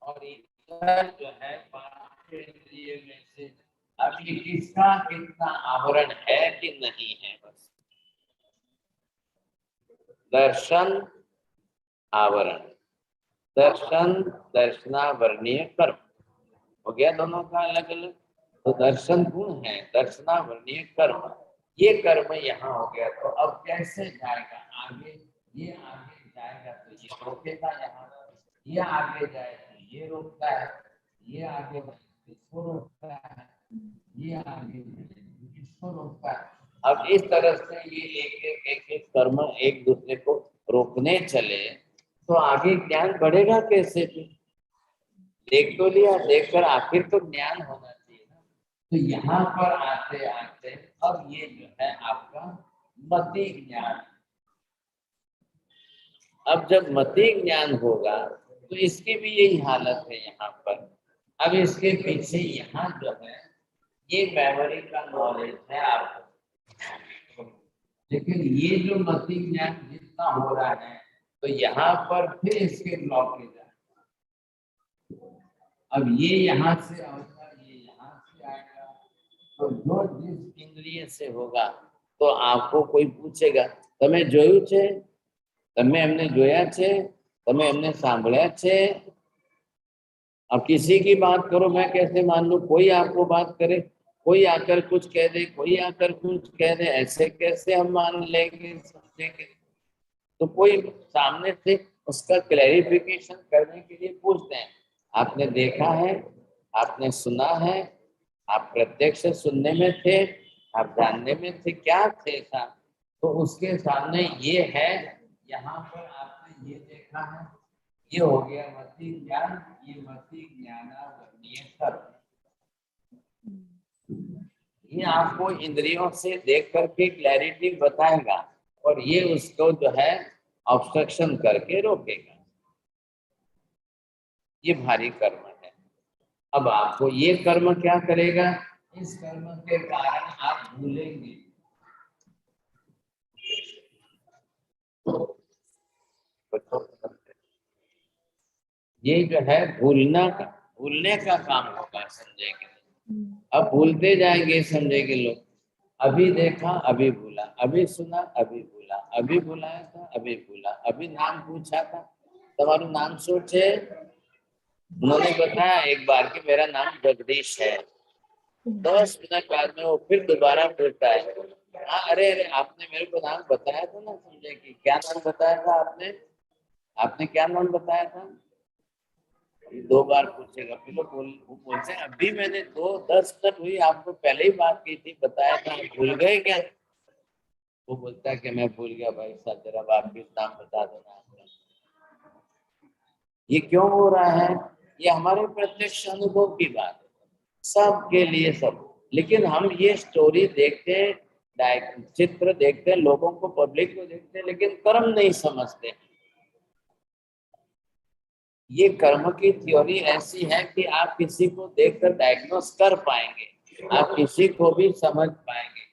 और इधर जो है 5 इंद्रिय में से अब ये किसका कितना आवरण है कि नहीं है? बस दर्शन आवरण, दर्शन दर्शनावरणीय कर्म हो गया, दोनों का अलग अलग। तो दर्शन गुण है, दर्शनावरणीय कर्म, ये कर्म यहाँ हो गया। तो अब कैसे जाएगा आगे? ये आगे जाएगा तो ये रोकेगा, यहाँ ये आगे जाए तो ये रोकता है, ये आगे जाए तो इसको रोकता है, ये आगे जाए तो इसको रोकता है। अब इस तरह से ये एक कर्म एक दूसरे को रोकने चले तो आगे ज्ञान बढ़ेगा कैसे? देख तो लिया, देखकर आखिर तो ज्ञान होना चाहिए ना। तो यहाँ पर आते आते अब ये जो है आपका मति ज्ञान। अब जब मति ज्ञान होगा तो इसकी भी यही हालत है यहाँ पर। अब इसके पीछे यहाँ जो है ये मेमोरी का नॉलेज है आपको, लेकिन ये जो मति ज्ञान जितना हो रहा है तो यहाँ पर फिर इसके ब्लॉकेज है। अब ये यहाँ से आएगा, ये यहाँ से आएगा, तो जो जिस इंद्रिय से होगा तो आपको कोई पूछेगा तमे जोયું છે, તમે એમને જોયા છે, તમે એમને સાંભળ્યા છે? अब किसी की बात करो मैं कैसे मान लूं? कोई आपको बात करे, कोई आकर कुछ कह दे, कोई आकर कुछ कह दे, ऐसे कैसे हम मान लेंगे समझेंगे? तो कोई सामने से उसका क्लैरिफिकेशन करने के लिए पूछते हैं, आपने देखा है, आपने सुना है, आप प्रत्यक्ष सुनने में थे, आप जानने में थे, क्या थे ऐसा? तो उसके सामने ये है, यहाँ पर आपने ये देखा है, ये हो गया मति ज्ञान, ये मति ज्ञानावरणीय कर्म। ये आपको इंद्रियों से देख करके क्लैरिटी बताएगा और ये उसको जो है ऑब्स्ट्रक्शन करके रोकेगा। ये भारी कर्म है। अब आपको ये कर्म क्या करेगा, इस कर्म के कारण आप भूलेंगे। ये जो है भूलने का काम होगा संजय के लिए। अब भूलते जाएंगे संजय के लोग। अभी देखा अभी भूला, अभी सुना अभी भूला, अभी बुलाया था अभी भूला, अभी नाम पूछा था तुम्हारा नाम सोचे, उन्होंने बताया एक बार कि मेरा नाम जगदीश है। 10 मिनट बाद में वो फिर दोबारा पूछता है, हाँ अरे अरे आपने मेरे को नाम बताया था ना संजय की, क्या नाम बताया था आपने, आपने क्या नाम बताया था। 2 बार पूछेगा, फिर वो बोलते हैं अभी मैंने 10 मिनट हुई आपको पहले ही बात की थी, बताया था, भूल गए क्या। वो बोलता है कि मैं भूल गया भाई साहब, जरा वापिस नाम बता देना आपका। ये क्यों हो रहा है, ये हमारे प्रत्यक्ष अनुभव की बात है, सबके लिए सब। लेकिन हम ये स्टोरी देखते हैं, चित्र देखते हैं, लोगों को, पब्लिक को देखते हैं, लेकिन कर्म नहीं समझते। ये कर्म की थ्योरी ऐसी है कि आप किसी को देखकर डायग्नोस कर पाएंगे, आप किसी को भी समझ पाएंगे।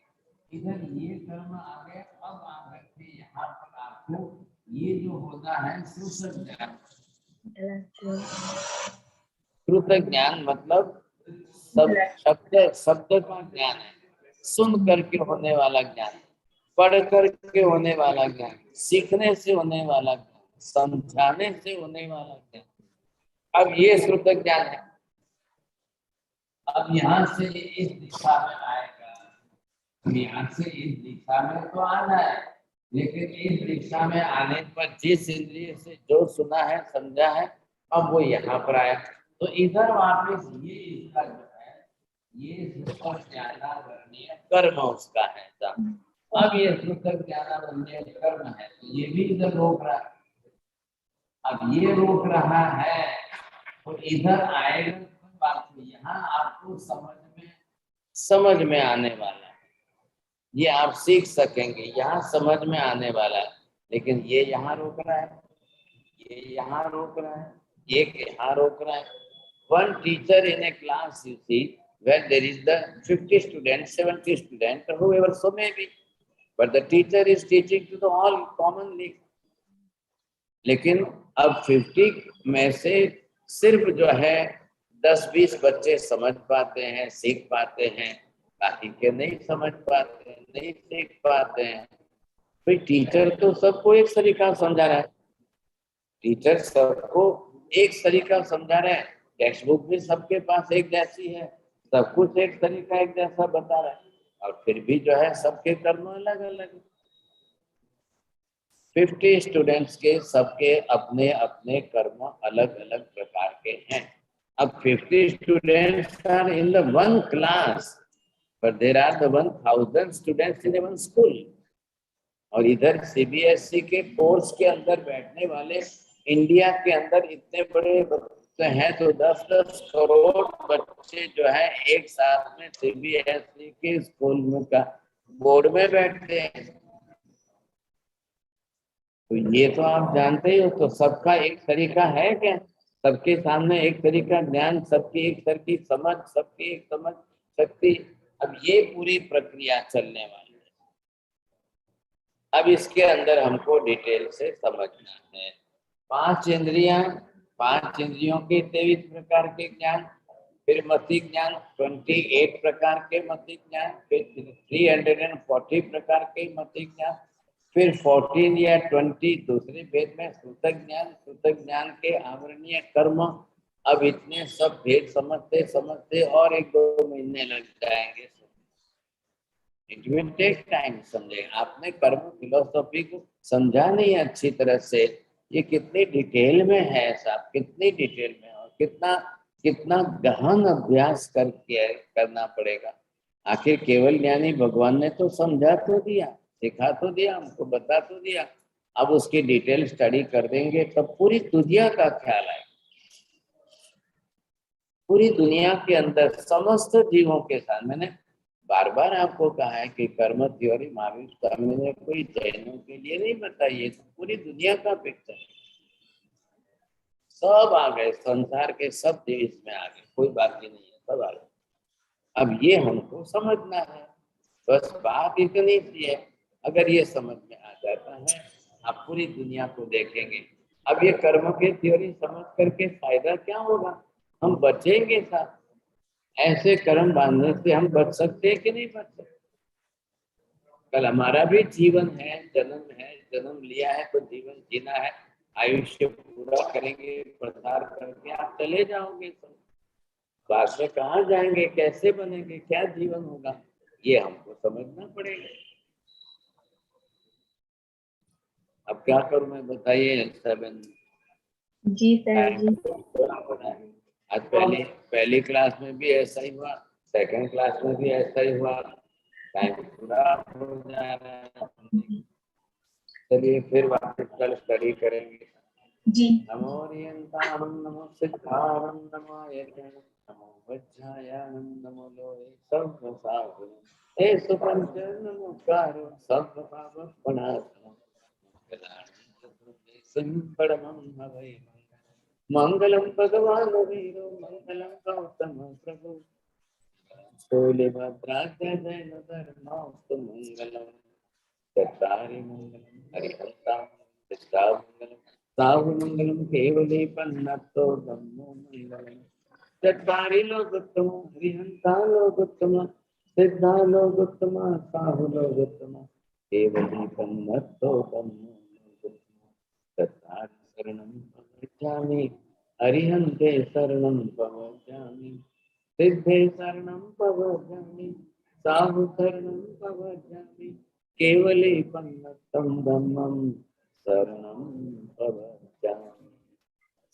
इधर ये कर्म आ गए, अब आप रखिए यहाँ पर आपको ये जो होता है श्रुत ज्ञान। श्रुत ज्ञान मतलब सब शब्द का ज्ञान है, सुन करके होने वाला ज्ञान, पढ़ करके होने वाला ज्ञान, सीखने से होने वाला ज्ञान, समझाने से होने वाला ज्ञान। अब ये श्रुत ज्ञान है। अब यहाँ से इस दिशा में आएगा, यहाँ से इस दिशा में तो आना है, लेकिन इस दिशा में आने पर जिस इंद्रिय से जो सुना है समझा है, अब वो यहाँ पर आया, तो इधर वापस ये इसका जो है ये श्रुत ज्ञानावरणीय कर्म उसका है। अब ये श्रुत ज्ञानावरणीय कर्म है, तो ये भी इधर रोक रहा है। अब ये रोक रहा है तो इधर आएगा तो बात यहाँ आपको समझ में आने वाला है, ये आप सीख सकेंगे, यहाँ समझ में आने वाला है। लेकिन ये यहाँ रोक रहा है, ये यहाँ रोक रहा है, ये यहाँ रोक रहा है। One teacher in a class, you see, where there is the 50 students, 70 students, or whoever so may be, but the teacher is teaching to the all commonly. लेकिन अब 50 में से सिर्फ जो है 10-20 बच्चे समझ पाते हैं, सीख पाते हैं, बाकी के नहीं समझ पाते हैं, नहीं सीख पाते हैं। भाई टीचर तो सबको एक तरीका समझा रहा है, टीचर सबको एक तरीका समझा रहा है, टेक्स्ट बुक भी सबके पास एक जैसी है, सब कुछ एक तरीका एक जैसा बता रहा है, और फिर भी जो है सबके कर्म अलग अलग है। 50 स्टूडेंट्स के सबके अपने अपने कर्म अलग अलग प्रकार के हैं। अब 50 students are in the one class, but there are the 1000 students in one school. और इधर सीबीएसई के कोर्स के अंदर बैठने वाले इंडिया के अंदर इतने बड़े बच्चे हैं, तो 10-10 करोड़ बच्चे जो है एक साथ में सीबीएसई के स्कूल में का बोर्ड में बैठते हैं। तो ये तो आप जानते ही हो, तो सबका एक तरीका है क्या, सबके सामने एक तरीका ज्ञान, सबकी एक तरह की समझ, सबकी एक समझ शक्ति। अब ये पूरी प्रक्रिया चलने वाली है। अब इसके अंदर हमको डिटेल से समझना है। 5 इंद्रियां, 5 इंद्रियों के 23 प्रकार के ज्ञान, फिर मति ज्ञान 28 प्रकार के मति ज्ञान, फिर 340 प्रकार के मति ज्ञान, फिर 14 या 20 दूसरे भेद में श्रुतक ज्ञान के आवरणीय कर्म। अब इतने सब भेद समझते समझते और 1-2 महीने लग जाएंगे। It will take time. समझे आपने कर्म फिलोसॉफी को समझा नहीं अच्छी तरह से, ये कितनी डिटेल में है साहब, कितनी डिटेल में, और कितना कितना गहन अभ्यास करना पड़ेगा। आखिर केवल ज्ञानी भगवान ने तो समझा तो दिया, सिखा तो दिया, हमको बता तो दिया, अब उसकी डिटेल स्टडी कर देंगे तब पूरी दुनिया का ख्याल आएगा। पूरी दुनिया के अंदर समस्त जीवों के साथ, मैंने बार बार आपको कहा है कि कर्म थ्योरी महावीर स्वामी ने कोई जैनों के लिए नहीं बताई है, पूरी दुनिया का पिक्चर। सब आ गए, संसार के सब देश में आ गए, कोई बाकी नहीं है, सब आ गए। अब ये हमको समझना है, बस बात इतनी सी है। अगर ये समझ में आ जाता है, आप पूरी दुनिया को देखेंगे। अब ये कर्म की थ्योरी समझ करके फायदा क्या होगा? हम बचेंगे साथ। ऐसे कर्म बांधने से हम बच सकते हैं कि नहीं बच सकते? कल हमारा भी जीवन है, जन्म लिया है तो जीवन जीना है, आयुष्य पूरा करेंगे, प्रसार करके आप चले जाओगे। तो बाद में कहाँ जाएंगे, कैसे बनेंगे, क्या जीवन होगा, ये हमको समझना पड़ेगा। अब क्या करूं मैं, बताइए। 7 जी सर जी। आज पहली क्लास में भी ऐसा ही हुआ, सेकंड क्लास में भी ऐसा ही हुआ, टाइम पूरा हो जा रहा है। चलिए फिर वापस कल स्टडी करेंगे। जी नमो रियंताणं नमो सिद्धाणं नमो यज्ञं नमो वज्रायाणं नमो लोहे सर्वसाधनं हे सुपंच नमोकारो सर्वपापप्रणाशनं परमं भवे मंगलम भगवान वीरो मंगलम गौतम प्रभु शोले भद्राज्य जैन धर्मास्तु मंगलम चत्तारि मंगलम हरिहंता मंगलम साहु मंगलम केवले पन्नतो धम्मो मंगलम चत्तारि लोकोत्तम हरिहंता लोकोत्तम सिद्धा लोकोत्तम साहु लोकोत्तम केवले पन्नतो धम्मो लोकोत्तम चत्तारि शरणं प्रवक्ष्यामि अरिहन्ते शरणं प्रवक्ष्यामि सिद्धे शरणं प्रवक्ष्यामि साहु शरणं प्रवक्ष्यामि केवले पन्नतं धम्मं शरणं प्रवक्ष्यामि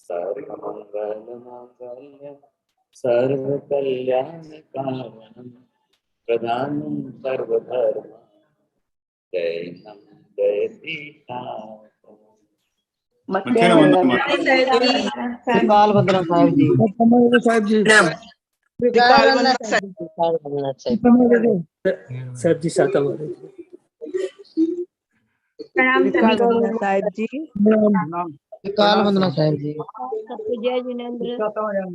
सर्वमङ्गलमाङ्गल्यं सर्वकल्याणकारणं प्रधानं सर्वधर्म जयनं जयति मत्स्य वंदना काल बंदना साहब जी साहब जी काल बंदना साहब जी साथ हमारे प्रणाम काल सभी बंदना साहब जी प्रणाम। काल बंदना साहब जी जय जिनेंद्र।